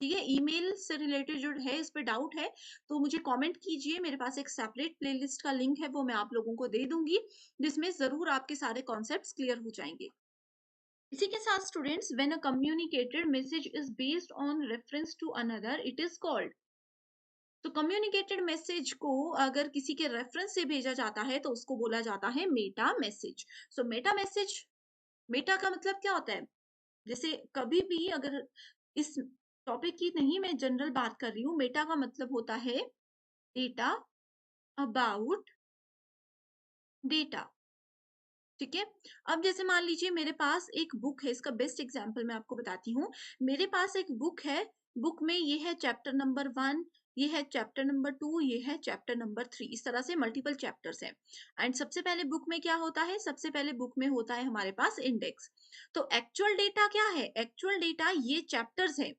ठीक है, ईमेल से रिलेटेड जो है इस पे डाउट है, तो मुझे कमेंट कीजिए। मेरे पास एक सेपरेट प्लेलिस्ट का लिंक है, वो मैं आप लोगों को दे दूंगी, जिसमें जरूर आपके सारे कॉन्सेप्ट्स क्लियर हो जाएंगे। इसी के साथ students, when a communicated message is based on reference to another, it is called. तो कम्युनिकेटेड मैसेज को अगर किसी के रेफरेंस से भेजा जाता है तो उसको बोला जाता है मेटा मैसेज। सो मेटा मैसेज, मेटा का मतलब क्या होता है? जैसे कभी भी अगर इस टॉपिक की नहीं, मैं जनरल बात कर रही हूँ, मेटा का मतलब होता है डेटा अबाउट डेटा। ठीक है, अब जैसे मान लीजिए मेरे पास एक बुक है, इसका बेस्ट एग्जांपल मैं आपको बताती हूँ। मेरे पास एक बुक है, बुक में ये है चैप्टर नंबर 1, ये है चैप्टर नंबर 2, ये है चैप्टर नंबर 3, इस तरह से मल्टीपल चैप्टर्स हैं। एंड सबसे पहले बुक में क्या होता है? सबसे पहले बुक में होता है हमारे पास इंडेक्स। तो एक्चुअल डेटा क्या है? एक्चुअल डेटा ये चैप्टर्स है,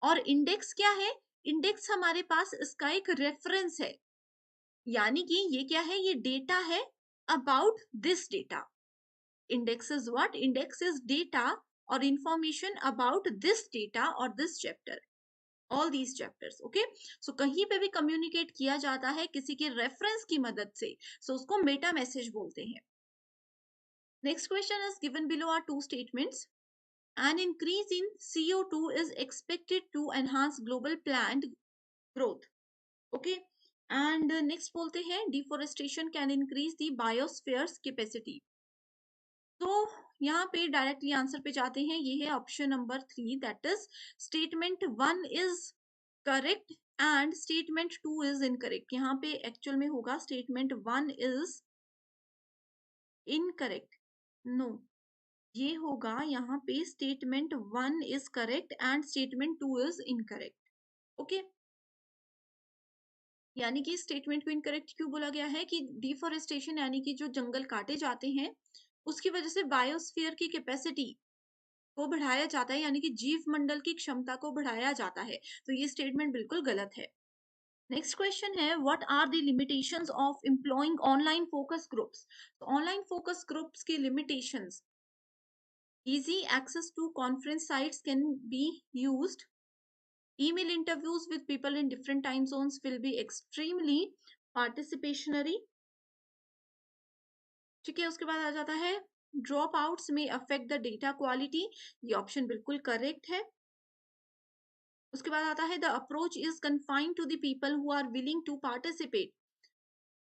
और इंडेक्स क्या है? इंडेक्स हमारे पास इसका एक रेफरेंस है, यानी कि ये क्या है? ये डेटा है about this data. Index is what? Index is data or information about this data or this chapter, all these chapters. Okay, so कहीं पे भी communicate किया जाता है किसी के reference की मदद से, so उसको meta message बोलते हैं। Next question is given below are two statements. An increase in CO2 is expected to enhance global plant growth. Okay, and next बोलते हैं deforestation can increase the biosphere's capacity. तो यहाँ पे directly answer पे जाते हैं, ये है option number 3, that is statement 1 is correct and statement 2 is incorrect. यहाँ पे एक्चुअल में होगा स्टेटमेंट 1 इज इनकरेक्ट, नो, ये होगा यहाँ पे statement 1 is correct and statement 2 is incorrect. Okay, यानी कि स्टेटमेंट को इनकरेक्ट क्यों बोला गया है कि डिफोरेस्टेशन यानी कि जो जंगल काटे जाते हैं उसकी वजह से बायोस्फीयर की कैपेसिटी को बढ़ाया जाता है, यानी कि जीव मंडल की क्षमता को बढ़ाया जाता है। तो ये स्टेटमेंट बिल्कुल गलत है। नेक्स्ट क्वेश्चन है, what are the limitations of employing online focus groups? तो ऑनलाइन फोकस ग्रुप्स की limitations, easy access to conference sites can be used, email interviews with people in different time zones will be extremely participatory। ठीक है, उसके बाद आ जाता है dropouts में अफेक्ट द डेटा क्वालिटी, ये ऑप्शन बिल्कुल करेक्ट है। उसके बाद आता है the approach is confined to the people who are willing to participate,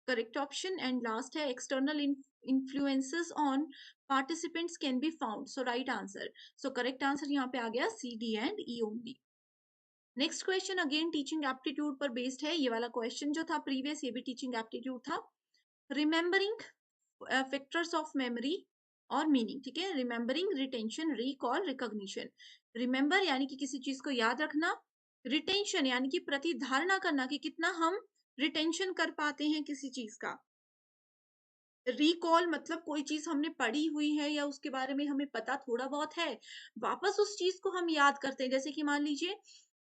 correct option. And last है external influences on participants can be found, so right answer. So correct answer यहाँ पे आ गया C, D and E only. Next question again teaching aptitude पर based है। ये वाला question जो था प्रीवियस, ये भी टीचिंग एप्टीट्यूड था। रिमेम्बरिंग फैक्टर्स ऑफ मेमोरी और मीनिंग। ठीक है, remembering, retention, recall, recognition. Remember यानी कि किसी चीज को याद रखना, रिटेंशन यानी कि प्रतिधारणा करना कि कितना हम रिटेंशन कर पाते हैं किसी चीज का, रिकॉल मतलब कोई चीज हमने पढ़ी हुई है या उसके बारे में हमें पता थोड़ा बहुत है, वापस उस चीज को हम याद करते हैं। जैसे कि मान लीजिए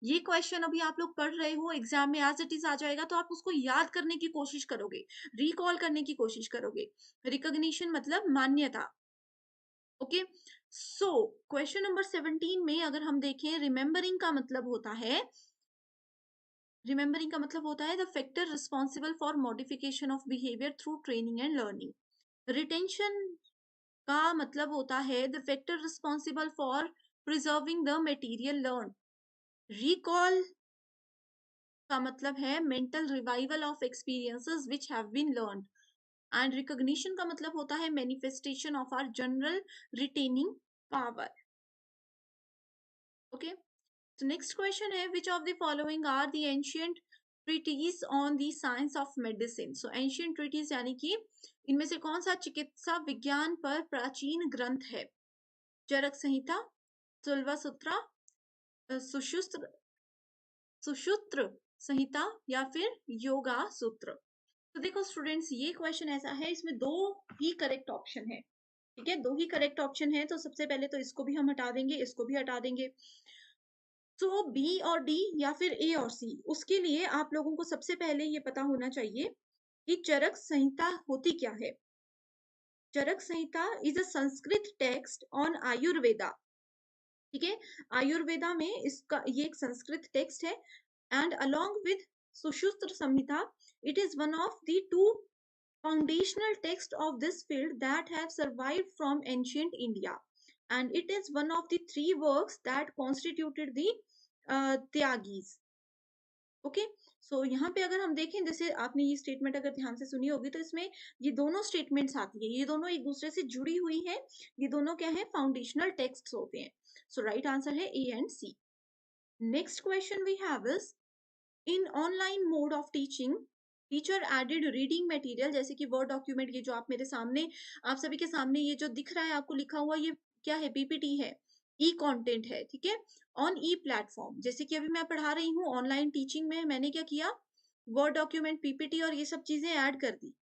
ये क्वेश्चन अभी आप लोग पढ़ रहे हो, एग्जाम में एज इट इज आ जाएगा, तो आप उसको याद करने की कोशिश करोगे, रिकॉल करने की कोशिश करोगे। रिकॉग्निशन मतलब मान्यता। ओके, सो क्वेश्चन नंबर 17 में अगर हम देखें, रिमेम्बरिंग का मतलब होता है, रिमेम्बरिंग का मतलब होता है the factor responsible for modification of behaviour through training and learning. Retention का मतलब होता है the factor responsible for preserving the material learn. Recall का मतलब है mental revival of experiences which have been learned. And recognition का मतलब होता है manifestation of our general retaining power. Okay, तो नेक्स्ट क्वेश्चन है, which of the following are the ancient treatise on the science of medicine. So ancient treaties यानी कि इनमें से कौन सा चिकित्सा विज्ञान पर प्राचीन ग्रंथ है? चरक संहिता, तुलवा सूत्रा, सुश्रुत सुश्रुत संहिता या फिर योगा सूत्र। तो देखो स्टूडेंट्स, ये क्वेश्चन ऐसा है, इसमें दो ही करेक्ट ऑप्शन है। ठीक है, दो ही करेक्ट ऑप्शन है, तो सबसे पहले तो इसको भी हम हटा देंगे, इसको भी हटा देंगे। तो बी और डी या फिर ए और सी, उसके लिए आप लोगों को सबसे पहले ये पता होना चाहिए कि चरक संहिता होती क्या है। Charak Samhita is a Sanskrit text on Ayurveda. ठीक है, आयुर्वेदा में इसका ये एक संस्कृत टेक्स्ट है, and along with Sushruta Samhita, it is one of the two foundational text of this field that have survived from ancient India, and it is one of the three works that constituted the Tyagis. Okay, so यहाँ पे अगर हम देखें, जैसे आपने ये statement अगर ध्यान से सुनी होगी, तो इसमें ये दोनों स्टेटमेंट्स आती है, ये दोनों एक दूसरे से जुड़ी हुई है, ये दोनों क्या है, फाउंडेशनल टेक्स्ट होते हैं। सो राइट आंसर है A and C. Next question we have is, in online mode of teaching teacher aided reading material, जैसे कि वर्ड डॉक्यूमेंट, ये जो आप मेरे सामने, आप सभी के सामने ये जो दिख रहा है आपको लिखा हुआ, ये क्या है, पीपीटी है, ई कंटेंट है। ठीक है, ऑन ई प्लेटफॉर्म, जैसे कि अभी मैं पढ़ा रही हूँ ऑनलाइन टीचिंग में, मैंने क्या किया, वर्ड डॉक्यूमेंट, पीपीटी और ये सब चीजें ऐड कर दी।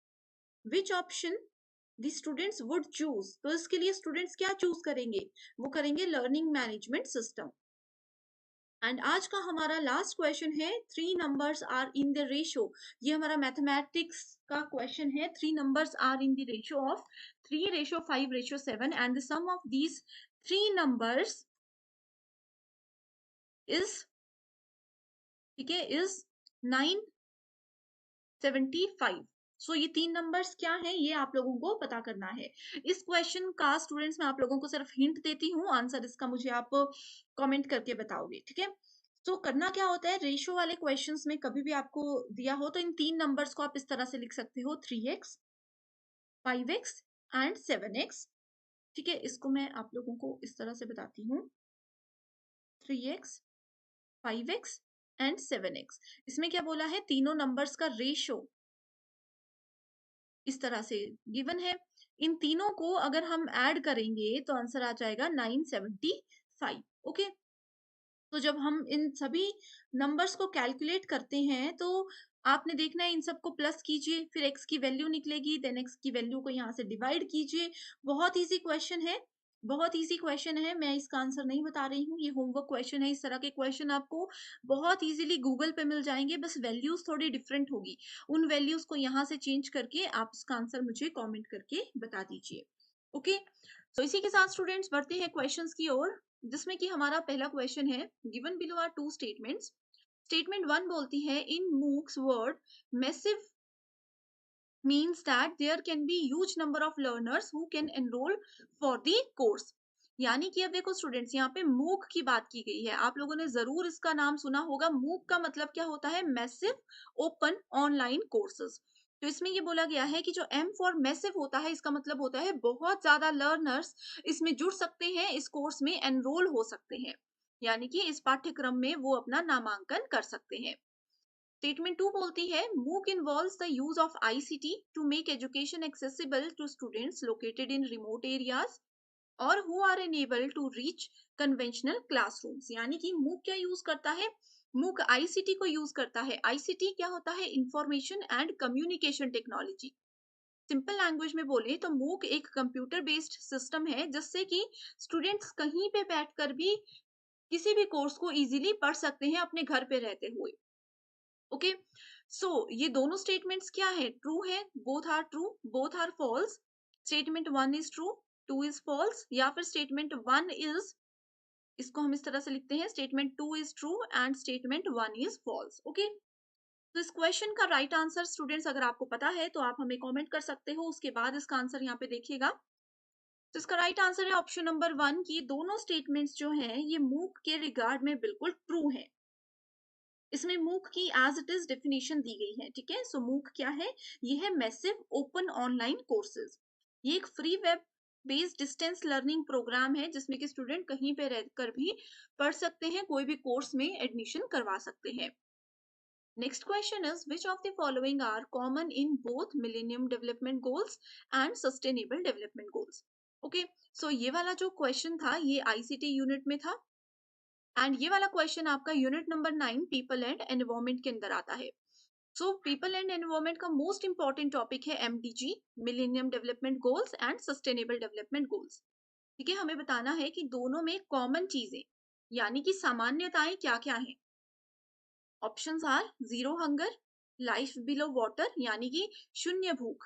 Which option the students would choose, तो इसके लिए स्टूडेंट्स क्या चूज करेंगे, वो करेंगे लर्निंग मैनेजमेंट सिस्टम। एंड आज का हमारा लास्ट क्वेश्चन है, three numbers are in the ratio. ये हमारा मैथमेटिक्स का क्वेश्चन है, three numbers are in the ratio of 3:5:7, and the sum of these three numbers is, ठीक है, इज 975। सो ये तीन नंबर्स क्या है, ये आप लोगों को पता करना है। इस क्वेश्चन का स्टूडेंट्स मैं आप लोगों को सिर्फ हिंट देती हूँ, आंसर इसका मुझे आप कमेंट करके बताओगे। ठीक है, तो करना क्या होता है, रेशियो वाले क्वेश्चंस में कभी भी आपको दिया हो तो इन तीन नंबर्स को आप इस तरह से लिख सकते हो, 3x, 5x एंड 7x। ठीक है, इसको मैं आप लोगों को इस तरह से बताती हूँ, 3x, 5x एंड 7x। इसमें क्या बोला है, तीनों नंबर्स का रेशियो इस तरह से गिवन है, इन तीनों को अगर हम ऐड करेंगे तो आंसर आ जाएगा 975। ओके, तो जब हम इन सभी नंबर्स को कैलकुलेट करते हैं तो आपने देखना है, इन सबको प्लस कीजिए, फिर x की वैल्यू निकलेगी, देन x की वैल्यू को यहाँ से डिवाइड कीजिए। बहुत इजी क्वेश्चन है, बहुत इजी क्वेश्चन है, मैं इसका आंसर नहीं बता रही हूँ, ये होमवर्क क्वेश्चन है। इस तरह के क्वेश्चन आपको बहुत इजीली गूगल पे मिल जाएंगे, बस वैल्यूज थोड़ी डिफरेंट होगी, उन वैल्यूज को यहाँ से चेंज करके आप इसका आंसर मुझे कॉमेंट करके बता दीजिए। ओके, तो इसी के साथ स्टूडेंट्स बढ़ते हैं क्वेश्चंस की ओर, जिसमें कि हमारा पहला क्वेश्चन है, given below are two statements. Statement one बोलती है, in MOOCs word massive means that there can be huge number of learners who can enroll for the course। यानी कि अब देखो स्टूडेंट्स, यहाँ पे मूक की बात की गई है, आप लोगों ने जरूर इसका नाम सुना होगा। मूक का मतलब क्या होता है, मैसिव ओपन ऑनलाइन कोर्सेज। तो इसमें ये बोला गया है कि जो एम फॉर मैसिव होता है, इसका मतलब होता है बहुत ज्यादा लर्नर्स इसमें जुड़ सकते हैं, इस कोर्स में एनरोल हो सकते हैं, यानी कि इस पाठ्यक्रम में वो अपना नामांकन कर सकते हैं। स्टेटमेंट टू बोलती है, MOOC involves the use of ICT to make education accessible to students located in remote areas और who are unable to reach conventional classrooms. यानी कि मूक क्या यूज करता है, मूक आईसीटी को यूज करता है। आईसीटी क्या होता है, information and communication technology. Simple language में बोले तो मूक एक कंप्यूटर बेस्ड सिस्टम है, जिससे कि स्टूडेंट्स कहीं पे बैठकर भी किसी भी कोर्स को इजीली पढ़ सकते हैं अपने घर पे रहते हुए। ओके, सो ये दोनों स्टेटमेंट्स क्या है, ट्रू है, both are true, both are false. Statement one is true, two is false, या फिर स्टेटमेंट वन इज, इसको हम इस तरह से लिखते हैं, statement two is true and statement one is false. Okay, तो इस क्वेश्चन का राइट आंसर स्टूडेंट्स अगर आपको पता है तो आप हमें कमेंट कर सकते हो, उसके बाद इसका आंसर यहाँ पे देखिएगा। तो इसका राइट आंसर है ऑप्शन नंबर वन, की दोनों स्टेटमेंट्स जो हैं ये मूक के रिगार्ड में बिल्कुल ट्रू है। इसमें मूक की एज इट इज डेफिनेशन दी गई है। ठीक है, सो मूक क्या है, ये है मैसिव ओपन ऑनलाइन कोर्सेज। ये एक free web based distance learning programme है, जिसमें कि स्टूडेंट कहीं पे रहकर भी पढ़ सकते हैं, कोई भी कोर्स में एडमिशन करवा सकते हैं। Next question is which of the following are common in both millennium development goals and sustainable development goals. Okay, so ये वाला जो क्वेश्चन था ये आईसीटी यूनिट में था, एंड ये वाला क्वेश्चन आपका unit number 9 people and environment के अंदर आता है। सो पीपल एंड एनवायरमेंट का मोस्ट इंपॉर्टेंट टॉपिक है MDG, millennium development goals and sustainable development goals. ठीक है, हमें बताना है कि दोनों में कॉमन चीजें यानी कि सामान्यताएं क्या क्या हैं। Options are zero hunger, life below water यानी कि शून्य भूख,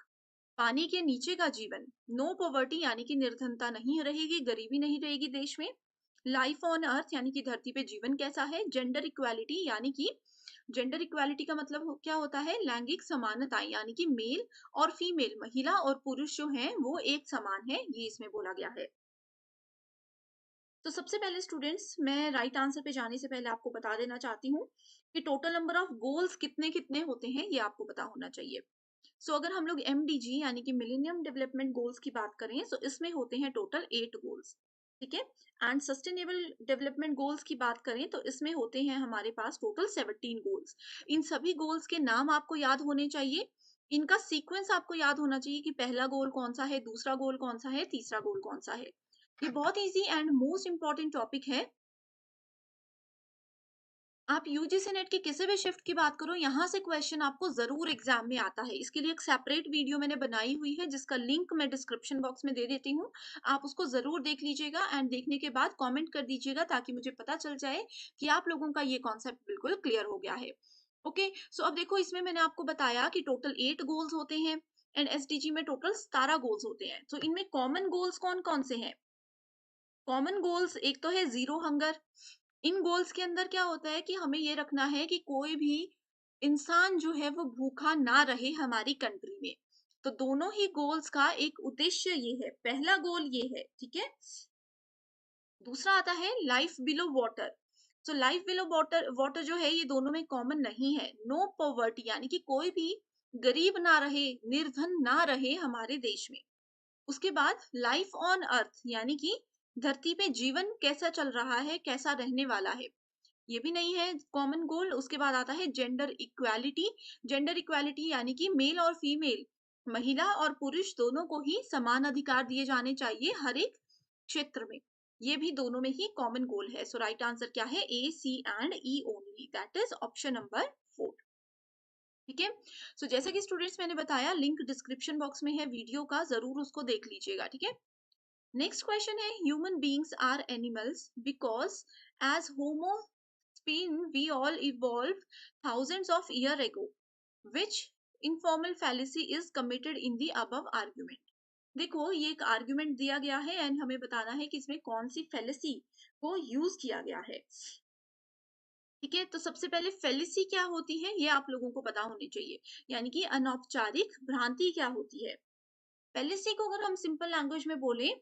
पानी के नीचे का जीवन, नो पॉवर्टी यानी कि निर्धनता नहीं रहेगी, गरीबी नहीं रहेगी देश में, लाइफ ऑन अर्थ यानी कि धरती पे जीवन कैसा है, जेंडर इक्वालिटी यानी कि जेंडर इक्वालिटी का मतलब क्या होता है, लैंगिक समानता यानी कि मेल और फीमेल, महिला और पुरुष जो हैं वो एक समान है, ये इसमें बोला गया है। तो सबसे पहले स्टूडेंट्स, मैं राइट आंसर पे जाने से पहले आपको बता देना चाहती हूँ कि टोटल नंबर ऑफ गोल्स कितने कितने होते हैं ये आपको पता होना चाहिए। सो अगर हम लोग एमडीजी यानी कि मिलेनियम डेवलपमेंट गोल्स की बात करें तो इसमें होते हैं टोटल 8 गोल्स। ठीक है, एंड सस्टेनेबल डेवलपमेंट गोल्स की बात करें तो इसमें होते हैं हमारे पास टोटल 17 गोल्स। इन सभी गोल्स के नाम आपको याद होने चाहिए, इनका सीक्वेंस आपको याद होना चाहिए कि पहला गोल कौन सा है, दूसरा गोल कौन सा है, तीसरा गोल कौन सा है। ये बहुत easy and most important topic है। आप यूजीसी नेट की किसी भी शिफ्ट की बात करो, यहाँ से क्वेश्चन आपको जरूर एग्जाम में आता है। इसके लिए एक सेपरेट वीडियो मैंने बनाई हुई है जिसका लिंक मैं डिस्क्रिप्शन बॉक्स में दे देती हूँ, आप उसको जरूर देख लीजिएगा एंड देखने के बाद कमेंट कर दीजिएगा ताकि मुझे पता चल जाए कि आप लोगों का ये कॉन्सेप्ट बिल्कुल क्लियर हो गया है। ओके, सो अब देखो इसमें मैंने आपको बताया कि टोटल 8 गोल्स होते हैं एंड एसडीजी में टोटल 17 गोल्स होते हैं। तो इनमें कॉमन गोल्स कौन कौन से हैं? कॉमन गोल्स एक तो है जीरो हंगर। इन गोल्स के अंदर क्या होता है कि हमें ये रखना है कि कोई भी इंसान जो है वो भूखा ना रहे हमारी कंट्री में। तो दोनों ही गोल्स का एक उद्देश्य ये है, पहला गोल ये है, ठीक है। दूसरा आता है life below water. So life below water, water जो है ये दोनों में कॉमन नहीं है। नो पॉवर्टी यानी कि कोई भी गरीब ना रहे, निर्धन ना रहे हमारे देश में। उसके बाद लाइफ ऑन अर्थ यानी कि धरती पे जीवन कैसा चल रहा है, कैसा रहने वाला है, ये भी नहीं है कॉमन गोल। उसके बाद आता है जेंडर इक्वालिटी। जेंडर इक्वालिटी यानी कि मेल और फीमेल, महिला और पुरुष दोनों को ही समान अधिकार दिए जाने चाहिए हर एक क्षेत्र में। ये भी दोनों में ही कॉमन गोल है। सो राइट आंसर क्या है, A C and E only, that is option number 4। ठीक है, सो जैसे कि स्टूडेंट्स मैंने बताया लिंक डिस्क्रिप्शन बॉक्स में है वीडियो का, जरूर उसको देख लीजिएगा। ठीक है, नेक्स्ट क्वेश्चन है human beings are animals because as homo spin we all evolved thousands of years ago, which informal fallacy is committed in the above argument। देखो ये एक आर्ग्यूमेंट दिया गया है एंड हमें बताना है कि इसमें कौन सी फेलिसी को यूज किया गया है। ठीक है, तो सबसे पहले फेलिसी क्या होती है ये आप लोगों को पता होनी चाहिए, यानी कि अनौपचारिक भ्रांति क्या होती है। फेलिसी को अगर हम सिंपल लैंग्वेज में बोले,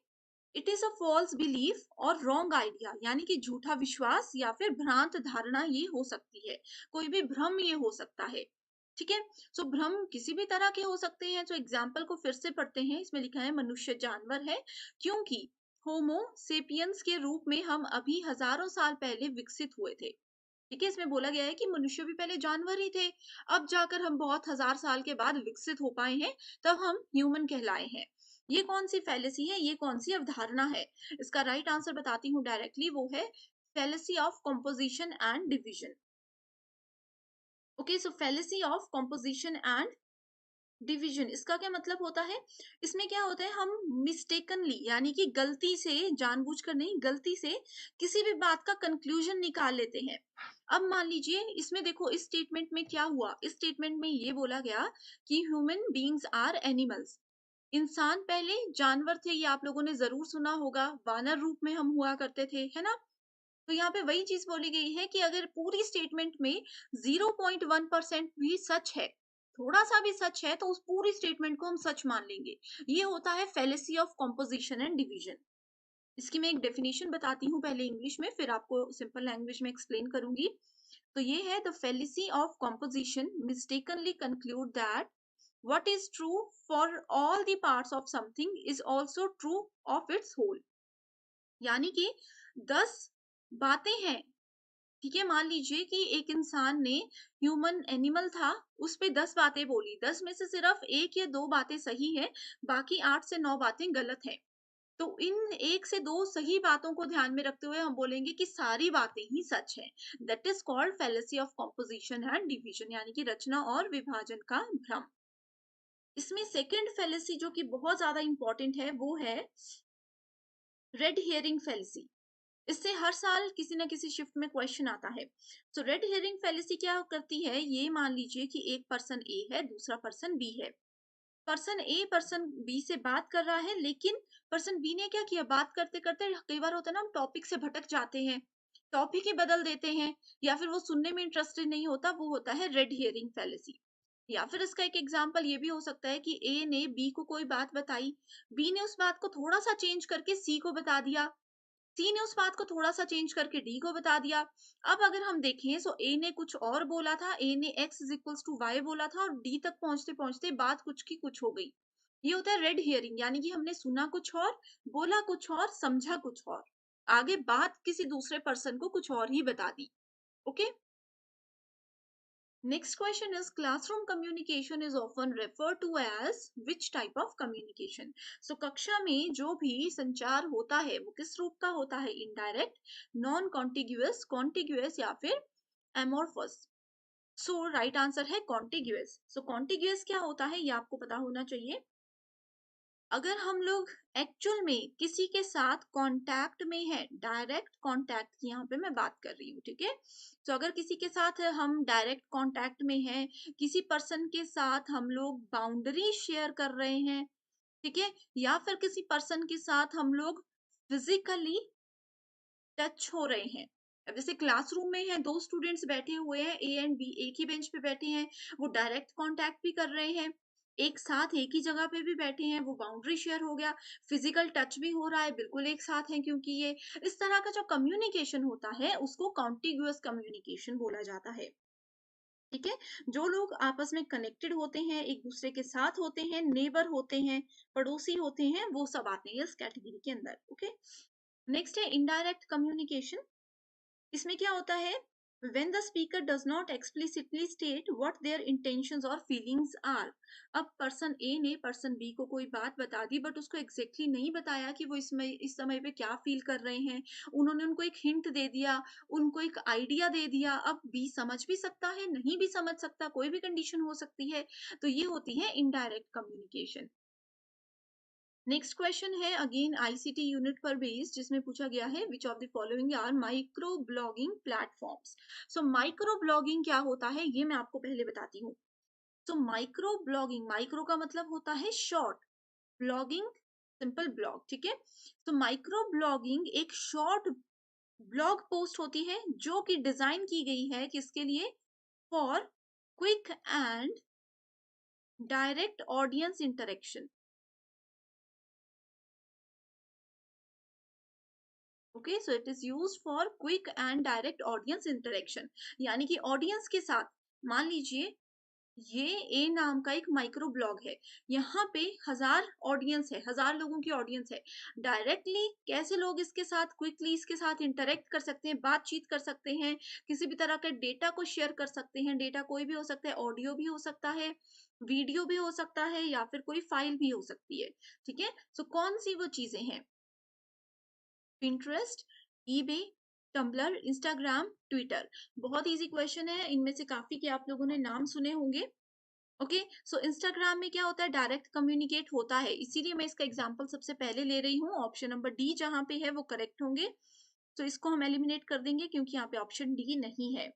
it is a false belief और रॉन्ग आइडिया, यानी कि झूठा विश्वास या फिर भ्रांत धारणा ये हो सकती है, कोई भी भ्रम ये हो सकता है। ठीक है, सो भ्रम किसी भी तरह के हो सकते हैं। तो एग्जाम्पल को फिर से पढ़ते हैं, इसमें लिखा है मनुष्य जानवर है क्योंकि होमो सेपियंस के रूप में हम अभी हजारों साल पहले विकसित हुए थे। ठीक है, इसमें बोला गया है कि मनुष्य भी पहले जानवर ही थे, अब जाकर हम बहुत हजार साल के बाद विकसित हो पाए हैं, तब हम ह्यूमन कहलाए हैं। ये कौन सी फैलेसी है, ये कौन सी अवधारणा है? इसका राइट आंसर बताती हूँ डायरेक्टली, वो है fallacy of composition and division. Okay, so fallacy of composition and division, इसका क्या मतलब होता है? इसमें क्या होता है, हम मिस्टेकनली यानी कि गलती से, जानबूझकर नहीं, गलती से किसी भी बात का कंक्लूजन निकाल लेते हैं। अब मान लीजिए इसमें देखो इस स्टेटमेंट में क्या हुआ, इस स्टेटमेंट में ये बोला गया कि ह्यूमन बीइंग्स आर एनिमल्स, इंसान पहले जानवर थे, ये आप लोगों ने जरूर सुना होगा, वानर रूप में हम हुआ करते थे, है ना। तो यहाँ पे वही चीज बोली गई है कि अगर पूरी स्टेटमेंट में 0.1% भी सच है, थोड़ा सा भी सच है, तो उस पूरी स्टेटमेंट को हम सच मान लेंगे। ये होता है fallacy of composition and division. इसकी मैं एक डेफिनेशन बताती हूँ पहले इंग्लिश में, फिर आपको सिंपल लैंग्वेज में एक्सप्लेन करूंगी। तो ये है, the fallacy of composition mistakenly conclude that what is true for all the parts of something is also true of its whole। यानी कि 10 बातें हैं ठीक है, मान लीजिए कि एक इंसान ने ह्यूमन एनिमल था, उस पे 10 बातें बोली, 10 में से सिर्फ 1 या 2 बातें सही है, बाकी 8 से 9 बातें गलत हैं। तो इन 1 से 2 सही बातों को ध्यान में रखते हुए हम बोलेंगे कि सारी बातें ही सच हैं। That is called fallacy of composition and division, यानी कि रचना और विभाजन का भ्रम। इसमें सेकंड फैलेसी जो कि बहुत ज़्यादा इम्पोर्टेंट है, वो है रेड हियरिंग फैलेसी। इससे हर साल किसी ना किसी शिफ्ट में क्वेश्चन आता है। सो रेड हेयरिंग फैलेसी क्या करती है, ये मान लीजिए कि एक पर्सन ए है, दूसरा पर्सन बी है। पर्सन ए पर्सन बी से बात कर रहा है, लेकिन पर्सन बी ने क्या किया, बात करते करते कई बार होता है ना, हम टॉपिक से भटक जाते हैं, टॉपिक ही बदल देते हैं, या फिर वो सुनने में इंटरेस्टेड नहीं होता, वो होता है रेड हियरिंग फैलेसी। या फिर इसका एक एग्जांपल ये भी हो सकता है कि ए ने बी को कोई बात बताई, बी ने उस बात को थोड़ा सा चेंज करके सी को बता दिया, सी ने उस बात को थोड़ा-सा चेंज करके डी को बता दिया। अब अगर हम देखें, सो ए ने कुछ और बोला था, ए ने x is equals to y बोला था, और डी तक पहुँचते-पहुँचते बात कुछ की कुछ हो गई। ये होता है रेड हियरिंग, यानी कि हमने सुना कुछ और, बोला कुछ और, समझा कुछ और। आगे बात किसी दूसरे पर्सन को कुछ और ही बता दी। Okay? Next question is classroom communication is often referred to as which type of communication? So कक्षा में जो भी संचार होता है वो किस रूप का होता है? इनडायरेक्ट, नॉन कॉन्टिग्यूअस, कॉन्टिग्यूअस या फिर एमोरफस? सो राइट आंसर है कॉन्टिग्यूअस। सो कॉन्टिग्यूअस क्या होता है, ये आपको पता होना चाहिए। अगर हम लोग एक्चुअल में किसी के साथ कांटेक्ट में है, डायरेक्ट कांटेक्ट की यहाँ पे मैं बात कर रही हूँ, ठीक है। तो अगर किसी के साथ हम डायरेक्ट कांटेक्ट में हैं, किसी पर्सन के साथ हम लोग बाउंड्री शेयर कर रहे हैं, ठीक है, या फिर किसी पर्सन के साथ हम लोग फिजिकली टच हो रहे हैं। अब जैसे क्लासरूम में है, दो स्टूडेंट्स बैठे हुए हैं, ए एंड बी एक ही बेंच पे बैठे हैं, वो डायरेक्ट कांटेक्ट भी कर रहे हैं, एक साथ एक ही जगह पे भी बैठे हैं, वो बाउंड्री शेयर हो गया, फिजिकल टच भी हो रहा है, बिल्कुल एक साथ हैं, क्योंकि ये इस तरह का जो कम्युनिकेशन होता है उसको कॉन्टिग्यूअस कम्युनिकेशन बोला जाता है। ठीक है, जो लोग आपस में कनेक्टेड होते हैं, एक दूसरे के साथ होते हैं, नेबर होते हैं, पड़ोसी होते हैं, वो सब आते हैं इस कैटेगरी के अंदर। ओके, नेक्स्ट है इनडायरेक्ट कम्युनिकेशन। इसमें क्या होता है, when the speaker does not explicitly state what their intentions or feelings are। अब पर्सन ए ने पर्सन बी को कोई बात बता दी, बट उसको एग्जैक्टली नहीं बताया कि वो इस समय पे क्या फील कर रहे हैं। उन्होंने उनको एक हिंट दे दिया, उनको एक आइडिया दे दिया। अब बी समझ भी सकता है, नहीं भी समझ सकता, कोई भी कंडीशन हो सकती है। तो ये होती है इनडायरेक्ट कम्युनिकेशन। नेक्स्ट क्वेश्चन है अगेन आईसीटी यूनिट पर बेस्ड, जिसमें पूछा गया है which of the following are micro blogging platforms. So micro blogging क्या होता है, ये मैं आपको पहले बताती हूँ। सो माइक्रो ब्लॉगिंग, माइक्रो का मतलब होता है शॉर्ट, ब्लॉगिंग सिंपल ब्लॉग, ठीक है। तो माइक्रो ब्लॉगिंग एक शॉर्ट ब्लॉग पोस्ट होती है जो कि डिजाइन की गई है किसके लिए, for quick and direct audience interaction. Okay, so it is used for quick and direct audience interaction, यानी कि ऑडियंस के साथ, मान लीजिए ये ए नाम का एक माइक्रो ब्लॉग है, यहाँ पे 1000 ऑडियंस है, 1000 लोगों की ऑडियंस है। डायरेक्टली कैसे लोग इसके साथ क्विकली इसके साथ इंटरेक्ट कर सकते हैं, बातचीत कर सकते हैं, किसी भी तरह के डेटा को शेयर कर सकते हैं। डेटा कोई भी हो सकता है, ऑडियो भी हो सकता है, वीडियो भी हो सकता है, या फिर कोई फाइल भी हो सकती है। ठीक है, सो कौन सी वो चीजें हैं, Pinterest, eBay, Tumblr, Instagram, Twitter. बहुत इजी क्वेश्चन है, इनमें से काफी के आप लोगों ने नाम सुने होंगे। ओके, सो इंस्टाग्राम में क्या होता है, डायरेक्ट कम्युनिकेट होता है, इसीलिए मैं इसका एग्जांपल सबसे पहले ले रही हूँ। ऑप्शन नंबर डी जहाँ पे है वो करेक्ट होंगे, तो इसको हम एलिमिनेट कर देंगे क्योंकि यहाँ पे ऑप्शन डी नहीं है।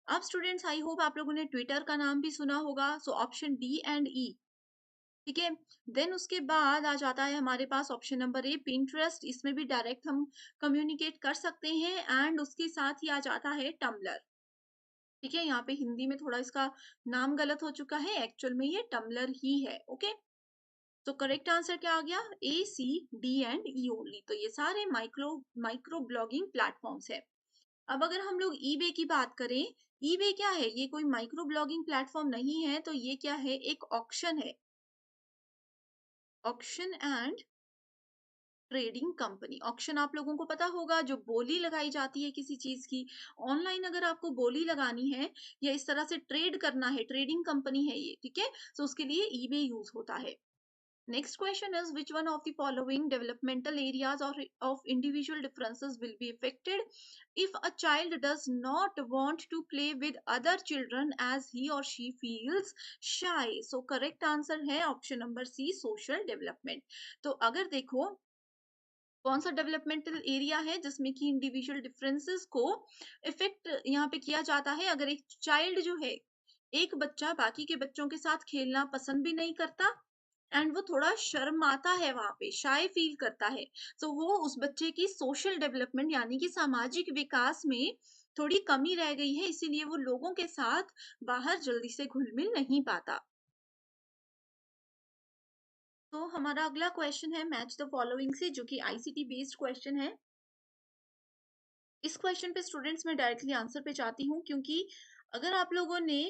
अब स्टूडेंट्स, आई होप आप लोगों ने ट्विटर का नाम भी सुना होगा, सो ऑप्शन डी एंड ई, ठीक है। देन उसके बाद आ जाता है हमारे पास ऑप्शन नंबर ए, पिंटरेस्ट। इसमें भी डायरेक्ट हम कम्युनिकेट कर सकते हैं, एंड उसके साथ ही आ जाता है टम्बलर। ठीक है, यहाँ पे हिंदी में थोड़ा इसका नाम गलत हो चुका है, एक्चुअल में ये टम्बलर ही है। ओके, तो करेक्ट आंसर क्या आ गया, ए, सी, डी एंड ई ओनली। तो ये सारे माइक्रो माइक्रो ब्लॉगिंग प्लेटफॉर्म्स है। अब अगर हम लोग ईबे की बात करें, ईबे क्या है, ये कोई माइक्रो ब्लॉगिंग प्लेटफॉर्म नहीं है, तो ये क्या है, एक ऑक्शन है, auction and trading company. Auction आप लोगों को पता होगा, जो बोली लगाई जाती है किसी चीज की। ऑनलाइन अगर आपको बोली लगानी है या इस तरह से ट्रेड करना है, ट्रेडिंग कंपनी है ये, ठीक है। तो उसके लिए ईबे यूज होता है। Next question is, which one of the following developmental areas or of individual differences will be affected if a child does not want to play with other children as he or she feels shy? So correct answer है option number C, social development। तो अगर देखो कौन सा developmental area है जिसमें कि individual differences को इफेक्ट यहाँ पे किया जाता है। अगर एक चाइल्ड जो है, एक बच्चा बाकी के बच्चों के साथ खेलना पसंद भी नहीं करता एंड वो थोड़ा शर्माता है, वहां पे शाय फील करता है, तो वो उस बच्चे की सोशल डेवलपमेंट यानी कि सामाजिक विकास में थोड़ी कमी रह गई है, इसीलिए वो लोगों के साथ बाहर जल्दी से घुल मिल नहीं पाता। तो हमारा अगला क्वेश्चन है मैच द फॉलोइंग से, जो कि आईसीटी बेस्ड क्वेश्चन है। इस क्वेश्चन पे स्टूडेंट्स मैं डायरेक्टली आंसर पे जाती हूँ, क्योंकि अगर आप लोगों ने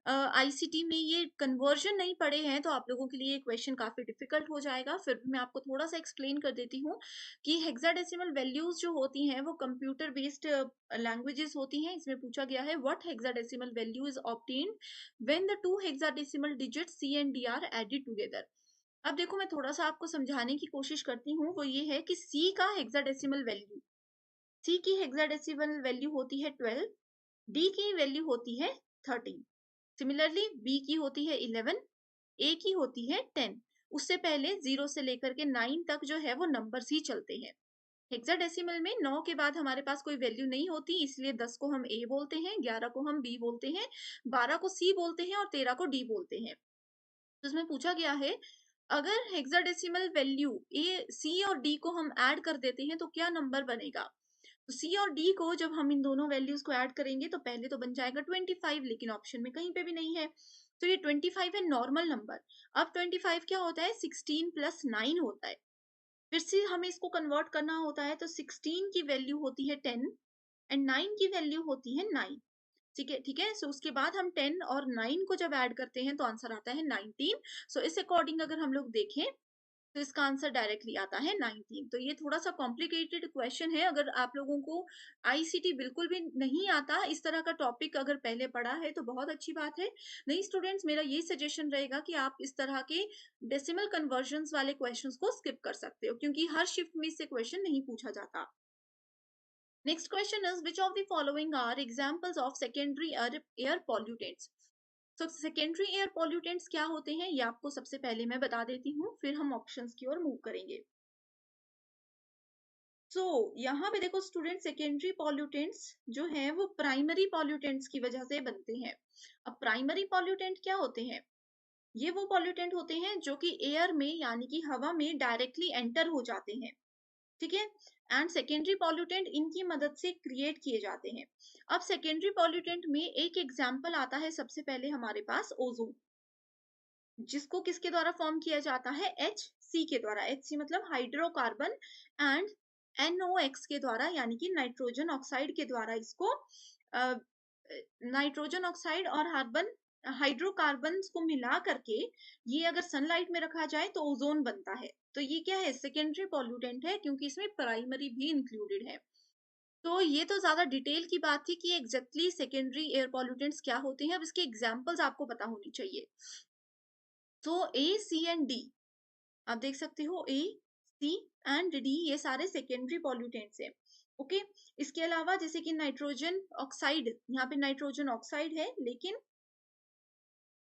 आईसीटी में ये कन्वर्जन नहीं पढ़े हैं तो आप लोगों के लिए ये क्वेश्चन काफी डिफिकल्ट हो जाएगा। फिर भी मैं आपको थोड़ा सा एक्सप्लेन कर देती हूँ कि हेक्साडेसिमल वैल्यूज जो होती हैं वो कंप्यूटर बेस्ड लैंग्वेजेस होती हैं। इसमें पूछा गया है what hexadecimal value is obtained when the two hexadecimal digits C and D are added together. अब देखो मैं थोड़ा सा आपको समझाने की कोशिश करती हूँ, वो ये है कि सी का हेक्साडेसिमल वैल्यू, सी की हेक्साडेसिमल वैल्यू होती है 12, डी की वैल्यू होती है 13। सिमिलरली बी की होती है 11, ए की होती है 10। उससे पहले 0 से लेकर के 9 तक जो है वो नंबर्स ही चलते हैं। हेक्साडेसिमल में 9 के बाद हमारे पास कोई वैल्यू नहीं होती, इसलिए 10 को हम ए बोलते हैं, 11 को हम बी बोलते हैं, 12 को सी बोलते हैं और 13 को डी बोलते हैं। तो इसमें पूछा गया है अगर हेक्साडेसिमल वैल्यू ए सी और डी को हम ऐड कर देते हैं तो क्या नंबर बनेगा। तो सी और डी को जब हम इन दोनों वैल्यूज को ऐड करेंगे तो पहले तो बन जाएगा 25, लेकिन ऑप्शन में कहीं पे भी नहीं है, तो ये 25 है नॉर्मल नंबर। अब 25 क्या होता है, 16 प्लस 9 होता है। फिर से हमें इसको कन्वर्ट करना होता है, तो 16 की वैल्यू होती है 10 एंड 9 की वैल्यू होती है 9। ठीक है, ठीक है। सो उसके बाद हम 10 और 9 को जब ऐड करते हैं तो आंसर आता है 19। सो इस अकॉर्डिंग अगर हम लोग देखें तो इसका आंसर डायरेक्टली आता है 19। तो ये थोड़ा सा कॉम्प्लिकेटेड क्वेश्चन है। अगर आप लोगों को आईसीटी बिल्कुल भी नहीं आता, इस तरह का टॉपिक अगर पहले पढ़ा है तो बहुत अच्छी बात है। नहीं स्टूडेंट्स, मेरा ये सजेशन रहेगा कि आप इस तरह के डेसिमल कन्वर्जंस वाले क्वेश्चंस को स्किप कर सकते हो, क्योंकि हर शिफ्ट में इससे क्वेश्चन नहीं पूछा जाता। Next question is, which of the following are examples of secondary air pollutants? So secondary air pollutants क्या होते हैं ये आपको सबसे पहले मैं बता देती हूँ, फिर हम ऑप्शंस की ओर मूव करेंगे। यहाँ पे देखो स्टूडेंट, सेकेंडरी पॉल्यूटेंट्स जो हैं वो प्राइमरी पॉल्यूटेंट्स की वजह से बनते हैं। अब प्राइमरी पॉल्यूटेंट क्या होते हैं, ये वो पॉल्यूटेंट होते हैं जो कि एयर में यानी कि हवा में डायरेक्टली एंटर हो जाते हैं, ठीक है। एंड सेकेंडरी पॉल्यूटेंट इनकी मदद से क्रिएट किए जाते हैं। अब सेकेंडरी पॉल्यूटेंट में एक एग्जाम्पल आता है सबसे पहले हमारे पास ओजोन, जिसको किसके द्वारा फॉर्म किया जाता है, एच सी के द्वारा। एच सी मतलब हाइड्रोकार्बन एंड NOx के द्वारा, यानी कि नाइट्रोजन ऑक्साइड के द्वारा इसको नाइट्रोजन ऑक्साइड और हाइड्रोकार्बन को मिला करके ये अगर सनलाइट में रखा जाए तो ओजोन बनता है। तो ये क्या है, सेकेंडरी पॉल्यूटेंट है, क्योंकि इसमें प्राइमरी भी इंक्लूडेड है। तो ये तो ज्यादा डिटेल की बात थी कि एग्जैक्टली सेकेंडरी एयर पॉल्यूटेंट्स क्या होते हैं। अब इसके एग्जांपल्स आपको पता होनी चाहिए। तो ए सी एंड डी आप देख सकते हो, ए सी एंड डी ये सारे सेकेंडरी पॉल्यूटेंट्स हैं। ओके, इसके अलावा जैसे कि नाइट्रोजन ऑक्साइड, यहाँ पे नाइट्रोजन ऑक्साइड है, लेकिन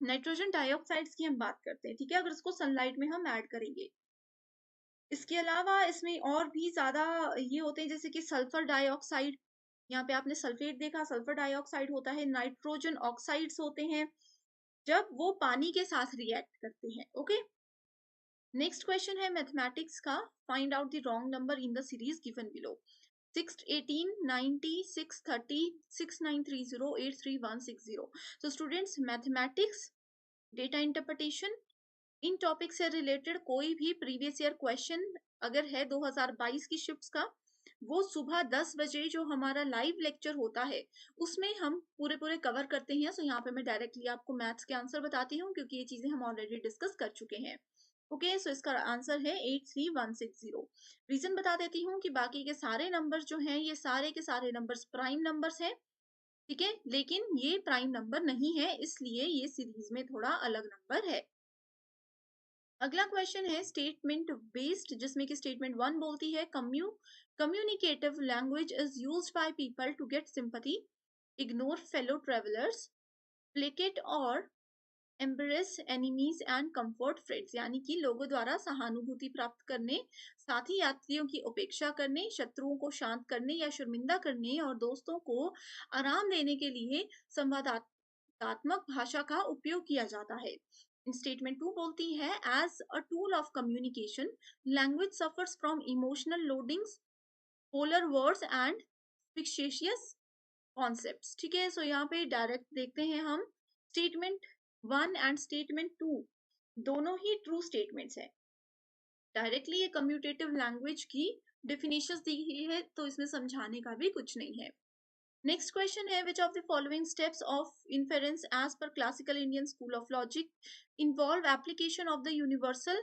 नाइट्रोजन डाइऑक्साइड की हम बात करते हैं, ठीक है, अगर इसको सनलाइट में हम ऐड करेंगे। इसके अलावा इसमें और भी ज्यादा ये होते हैं, जैसे कि सल्फर डाइऑक्साइड, यहाँ पे आपने सल्फेट देखा, सल्फर डाइऑक्साइड होता है। नाइट्रोजन ऑक्साइड्स होते हैं जब वो पानी के साथ रिएक्ट करते हैं। ओके, नेक्स्ट क्वेश्चन है मैथमेटिक्स का, find out the wrong number in the series given below. 6, 18, 90, 630, 6930, 83160। तो स्टूडेंट्स, मैथमेटिक्स, डेटा इंटरप्रिटेशन, इन टॉपिक से रिलेटेड कोई भी प्रीवियस ईयर क्वेश्चन अगर है 2022 की शिफ्ट्स का, वो सुबह 10 बजे जो हमारा लाइव लेक्चर होता है उसमें हम पूरे पूरे कवर करते हैं। सो यहाँ पे मैं डायरेक्टली आपको मैथ्स के आंसर बताती हूँ, क्योंकि ये चीजें हम ऑलरेडी डिस्कस कर चुके हैं। ओके, सो इसका आंसर है 83160। रीजन बता देती हूँ कि बाकी के सारे नंबर्स जो हैं ये सारे के सारे नंबर्स प्राइम नंबर्स हैं, ठीक है, लेकिन ये प्राइम नंबर नहीं है, इसलिए ये सीरीज में थोड़ा अलग नंबर है। अगला क्वेश्चन है स्टेटमेंट बेस्ड, जिसमें कि स्टेटमेंट 1 बोलती है communicative language is used by people to get sympathy, ignore fellow travellers, placate और embrace enemies and comfort friends, यानी कि लोगों द्वारा सहानुभूति प्राप्त करने, साथी यात्रियों की उपेक्षा करने, शत्रुओं को शांत करने या शर्मिंदा करने और दोस्तों को आराम देने के लिए संवादात्मक भाषा का उपयोग किया जाता है। स्टेटमेंट 2 बोलती है as a tool of communication language suffers from emotional loadings, polar words and fictitious concepts, ठीक है। सो यहाँ पे डायरेक्ट देखते हैं हम, स्टेटमेंट 1 एंड स्टेटमेंट 2 दोनों ही ट्रू स्टेटमेंट्स है। डायरेक्टली ये कम्यूटेटिव लैंग्वेज की डेफिनेशंस दी गई है, तो इसमें समझाने का भी कुछ नहीं है। नेक्स्ट क्वेश्चन है which of the following steps of inference as per classical Indian school of logic involve application of the universal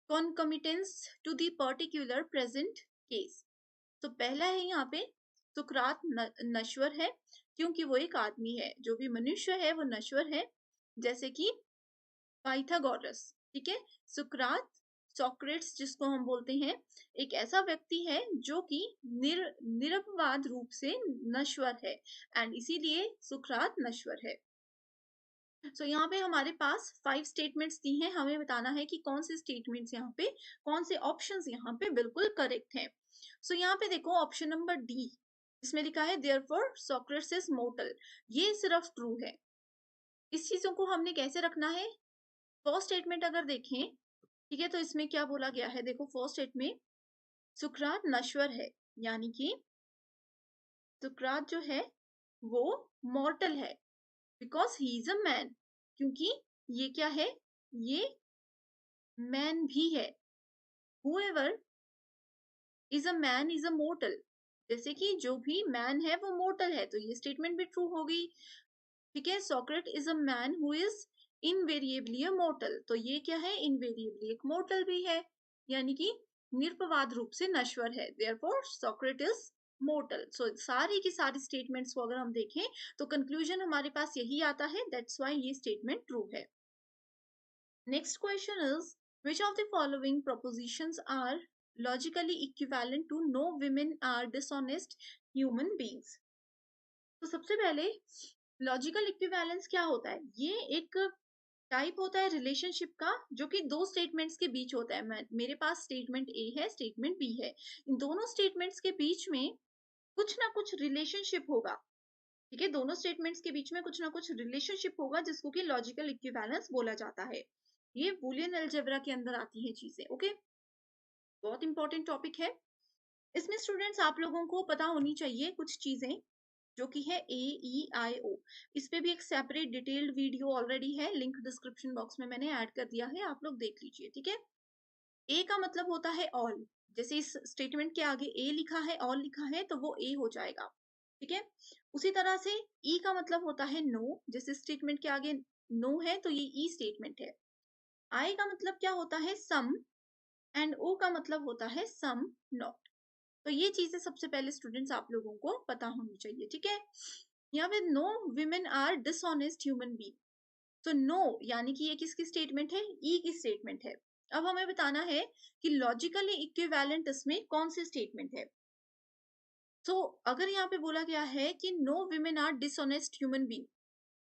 concomitance to the particular present case। तो पहला है यहाँ पे सुकरात नश्वर है, क्योंकि वो एक आदमी है, जो भी मनुष्य है वो नश्वर है, जैसे कि पाइथागोरस, ठीक है। सुकरात, सोक्रेट्स जिसको हम बोलते हैं, एक ऐसा व्यक्ति है जो कि निरपवाद रूप से नश्वर है, एंड इसीलिए सुकरात नश्वर है। सो यहाँ पे हमारे पास 5 स्टेटमेंट्स दी हैं, हमें बताना है कि कौन से स्टेटमेंट्स यहाँ पे, कौन से ऑप्शंस यहाँ पे बिल्कुल करेक्ट हैं। सो यहाँ पे देखो ऑप्शन नंबर डी, इसमें लिखा है देयरफॉर सोक्रेट्स इज मोर्टल, ये सिर्फ ट्रू है। इस चीजों को हमने कैसे रखना है, फर्स्ट स्टेटमेंट अगर देखें, ठीक है, तो इसमें क्या बोला गया है, देखो फर्स्ट स्टेटमेंट सुकरात नश्वर है, यानी कि सुकरात जो है वो मॉर्टल है, because he is a man, क्योंकि ये क्या है, ये मैन भी है। whoever is a man is a mortal, जैसे कि जो भी मैन है वो मोर्टल है, तो ये स्टेटमेंट भी ट्रू होगी, ठीक है। Socrates is a man who is invariably a mortal, तो ये क्या है, इनवेरिएबली एक मोर्टल भी है, यानी कि निरपवाद रूप से नश्वर है, देयरफॉर सोक्रेट इज मोर्टल। सो सारी की सारी स्टेटमेंट्स को अगर हम देखें तो कंक्लूजन हमारे पास यही आता है, दैट्स व्हाई ये स्टेटमेंट ट्रू है। Next question is which of the following propositions are logically equivalent to no women are dishonest human beings। तो सबसे पहले लॉजिकल इक्विवेलेंस क्या होता है, ये एक टाइप होता है रिलेशनशिप का, जो कि दो स्टेटमेंट्स के बीच होता है। मेरे पास स्टेटमेंट ए है, स्टेटमेंट बी है, इन दोनों स्टेटमेंट्स के बीच में कुछ ना कुछ रिलेशनशिप होगा, ठीक है, दोनों स्टेटमेंट्स के बीच में कुछ ना कुछ रिलेशनशिप होगा, जिसको कि लॉजिकल इक्विवेलेंस बोला जाता है। ये बूलियन अलजेब्रा के अंदर आती है चीजें, ओके, बहुत इंपॉर्टेंट टॉपिक है। इसमें स्टूडेंट्स आप लोगों को पता होनी चाहिए कुछ चीजें, जो कि है AEIO, इस पे भी एक सेपरेट डिटेल्ड वीडियो ऑलरेडी है, लिंक डिस्क्रिप्शन बॉक्स में मैंने ऐड कर दिया है, आप लोग देख लीजिए, ठीक है। ए का मतलब होता है ऑल, जैसे इस स्टेटमेंट के आगे ए लिखा है, ऑल लिखा है, तो वो ए हो जाएगा, ठीक है। उसी तरह से ई का मतलब होता है नो, जैसे स्टेटमेंट के आगे नो है तो ये ई स्टेटमेंट है। आई का मतलब क्या होता है, सम, एंड ओ का मतलब होता है सम नॉट। तो ये चीजें सबसे पहले स्टूडेंट्स आप लोगों को पता होनी चाहिए, ठीक है। यहाँ पे no women are dishonest human being, तो नो यानी कि ये किसकी स्टेटमेंट है, ई की स्टेटमेंट है। अब हमें बताना है कि लॉजिकली इक्विवेलेंट इसमें कौन सी स्टेटमेंट है। तो अगर यहाँ पे बोला गया है कि no women are dishonest human being,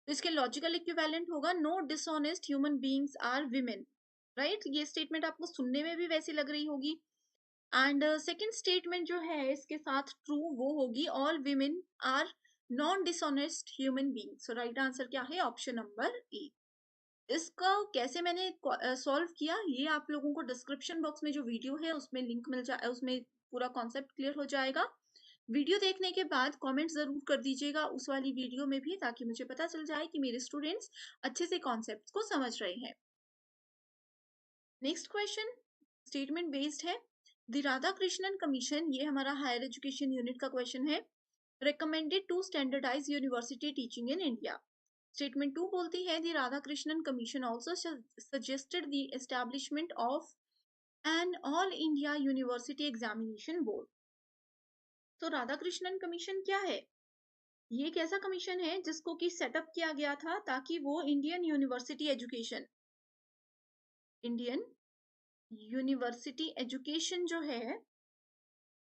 तो इसके लॉजिकल इक्विवेलेंट होगा no dishonest human beings are women, right. ये स्टेटमेंट आपको सुनने में भी वैसी लग रही होगी। एंड सेकेंड स्टेटमेंट जो है इसके साथ ट्रू, वो होगी all women are non dishonest human being. So right answer क्या है, ऑप्शन नंबर ए। इसका कैसे मैंने सॉल्व किया, ये आप लोगों को डिस्क्रिप्शन बॉक्स में जो वीडियो है उसमें लिंक मिल जाए, उसमें पूरा कॉन्सेप्ट क्लियर हो जाएगा। वीडियो देखने के बाद कमेंट जरूर कर दीजिएगा उस वाली वीडियो में भी, ताकि मुझे पता चल जाए कि मेरे स्टूडेंट्स अच्छे से कॉन्सेप्ट को समझ रहे हैं। नेक्स्ट क्वेश्चन स्टेटमेंट बेस्ड है। द राधा कृष्णन कमीशन, ये हमारा हायर एजुकेशन यूनिट का क्वेश्चन है, recommended to standardize university teaching in India। Statement 2 बोलती है the Radhakrishnan commission also suggested the establishment of an all India university examination board. तो Radhakrishnan commission क्या है? ये एक ऐसा कमीशन है जिसको कि सेटअप किया गया था ताकि वो इंडियन यूनिवर्सिटी एजुकेशन जो है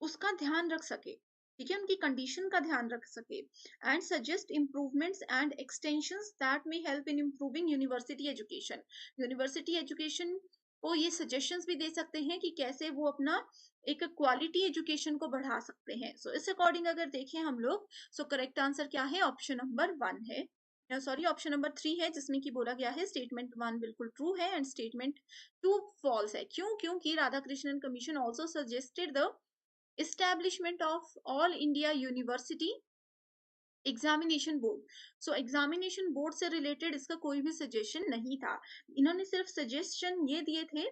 उसका ध्यान रख सके, ठीक है, उनकी कंडीशन का ध्यान रख सके, and suggest improvements and extensions that may help in improving university education को ये सजेशंस भी दे सकते हैं कि कैसे वो अपना एक क्वालिटी एजुकेशन को बढ़ा सकते हैं। सो इस अकॉर्डिंग अगर देखें हम लोग, सो करेक्ट आंसर क्या है? ऑप्शन नंबर 1 है, सॉरी ऑप्शन नंबर 3 है, जिसमें कि बोला गया है स्टेटमेंट 1 बिल्कुल ट्रू है एंड स्टेटमेंट 2 फॉल्स है। क्यों? क्योंकि Radhakrishnan commission also suggested the establishment of all India University examination board. So examination board से रिलेटेड इसका कोई भी सजेशन नहीं था, इन्होंने सिर्फ सजेशन ये दिए थे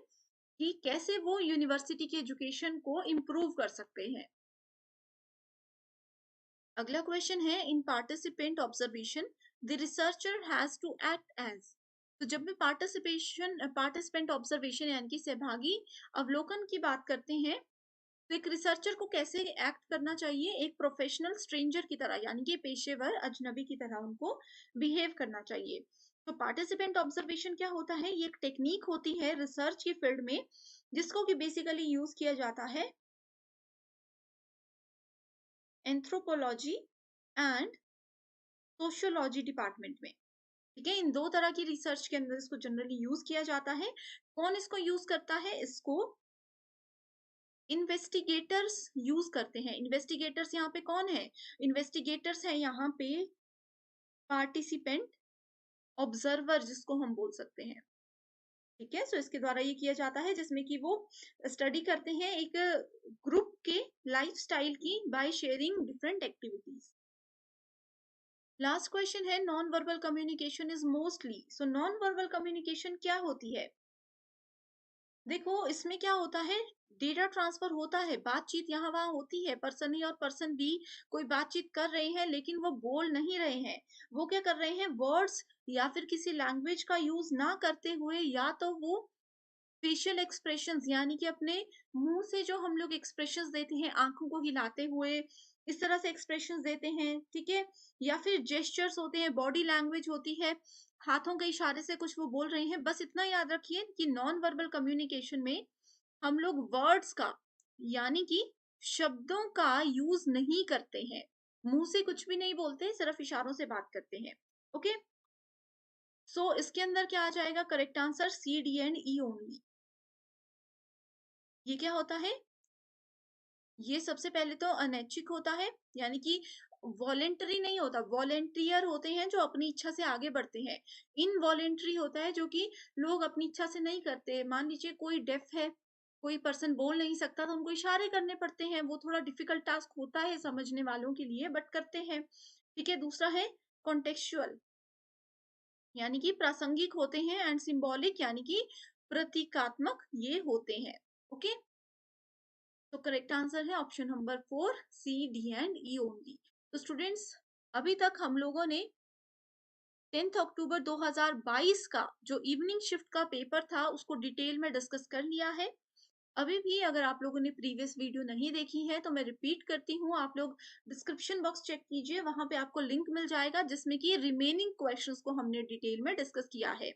कि कैसे वो यूनिवर्सिटी की एजुकेशन को इम्प्रूव कर सकते हैं। अगला क्वेश्चन है in participant observation the researcher has to act as. तो जब भी पार्टिसिपेंट ऑब्जर्वेशन यानी कि सहभागी अवलोकन की बात करते हैं, तो एक रिसर्चर को कैसे एक्ट करना चाहिए? एक प्रोफेशनल स्ट्रेंजर की तरह, यानी कि पेशेवर अजनबी की तरह उनको बिहेव करना चाहिए। तो पार्टिसिपेंट ऑब्जर्वेशन क्या होता है? ये एक टेक्निक होती है रिसर्च की फील्ड में जिसको कि बेसिकली यूज किया जाता है एंथ्रोपोलॉजी एंड सोशियोलॉजी डिपार्टमेंट में, ठीक है। इन दो तरह की रिसर्च के अंदर इसको जनरली यूज किया जाता है। कौन इसको यूज करता है? इसको इन्वेस्टिगेटर्स यूज करते हैं। इन्वेस्टिगेटर्स यहाँ पे कौन है? इन्वेस्टिगेटर्स है यहाँ पे पार्टिसिपेंट ऑब्जर्वर जिसको हम बोल सकते हैं, ठीक है। सो इसके द्वारा ये किया जाता है जिसमें कि वो स्टडी करते हैं एक ग्रुप के लाइफस्टाइल की by sharing different activities. Last question है non verbal communication is mostly. So non verbal communication क्या होती है? देखो इसमें क्या होता है, डेटा ट्रांसफर होता है, बातचीत यहाँ वहां होती है, पर्सन ए और पर्सन बी कोई बातचीत कर रहे हैं लेकिन वो बोल नहीं रहे हैं। वो क्या कर रहे हैं? वर्ड्स या फिर किसी लैंग्वेज का यूज ना करते हुए या तो वो फेशियल एक्सप्रेशंस यानी कि अपने मुंह से जो हम लोग एक्सप्रेशंस देते हैं आंखों को हिलाते हुए, इस तरह से एक्सप्रेशंस देते हैं, ठीक है। या फिर जेस्चर्स होते हैं, बॉडी लैंग्वेज होती है, हाथों के इशारे से कुछ वो बोल रहे हैं। बस इतना याद रखिए कि नॉन वर्बल कम्युनिकेशन में हम लोग वर्ड्स का यानी कि शब्दों का यूज नहीं करते हैं, मुंह से कुछ भी नहीं बोलते, सिर्फ इशारों से बात करते हैं। ओके, सो इसके अंदर क्या आ जाएगा? Correct answer C D and E only. ये क्या होता है? ये सबसे पहले तो अनैच्छिक होता है, यानी कि वॉलेंटरी नहीं होता। वॉलेंटियर होते हैं जो अपनी इच्छा से आगे बढ़ते हैं। इनवॉलेंटरी होता है जो कि लोग अपनी इच्छा से नहीं करते। मान लीजिए कोई डेफ है, कोई पर्सन बोल नहीं सकता तो उनको इशारे करने पड़ते हैं, वो थोड़ा डिफिकल्ट टास्क होता है समझने वालों के लिए, बट करते हैं, ठीक है। दूसरा है कॉन्टेक्चुअल, यानी कि प्रासंगिक होते हैं, एंड सिंबॉलिक यानी कि प्रतीकात्मक ये होते हैं। ओके, तो करेक्ट आंसर है option number 4 C D and E only. तो स्टूडेंट्स अभी तक हम लोगों ने 10 अक्टूबर 2022 का जो इवनिंग शिफ्ट का पेपर था उसको डिटेल में डिस्कस कर लिया है। अभी भी अगर आप लोगों ने प्रीवियस वीडियो नहीं देखी है तो मैं रिपीट करती हूँ, आप लोग डिस्क्रिप्शन बॉक्स चेक कीजिए, वहां पे आपको लिंक मिल जाएगा जिसमें कि रिमेनिंग क्वेश्चंस को हमने डिटेल में डिस्कस किया है।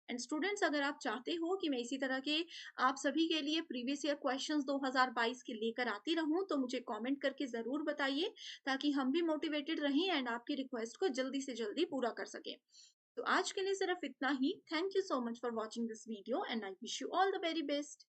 एंड स्टूडेंट्स अगर आप चाहते हो कि मैं इसी तरह के आप सभी के लिए प्रीवियस ईयर क्वेश्चंस 2022 के लेकर आती रहूं तो मुझे कमेंट करके जरूर बताइए, ताकि हम भी मोटिवेटेड रहें एंड आपकी रिक्वेस्ट को जल्दी से जल्दी पूरा कर सकें। तो आज के लिए सिर्फ इतना ही। Thank you so much for watching this video and I wish you all the very best.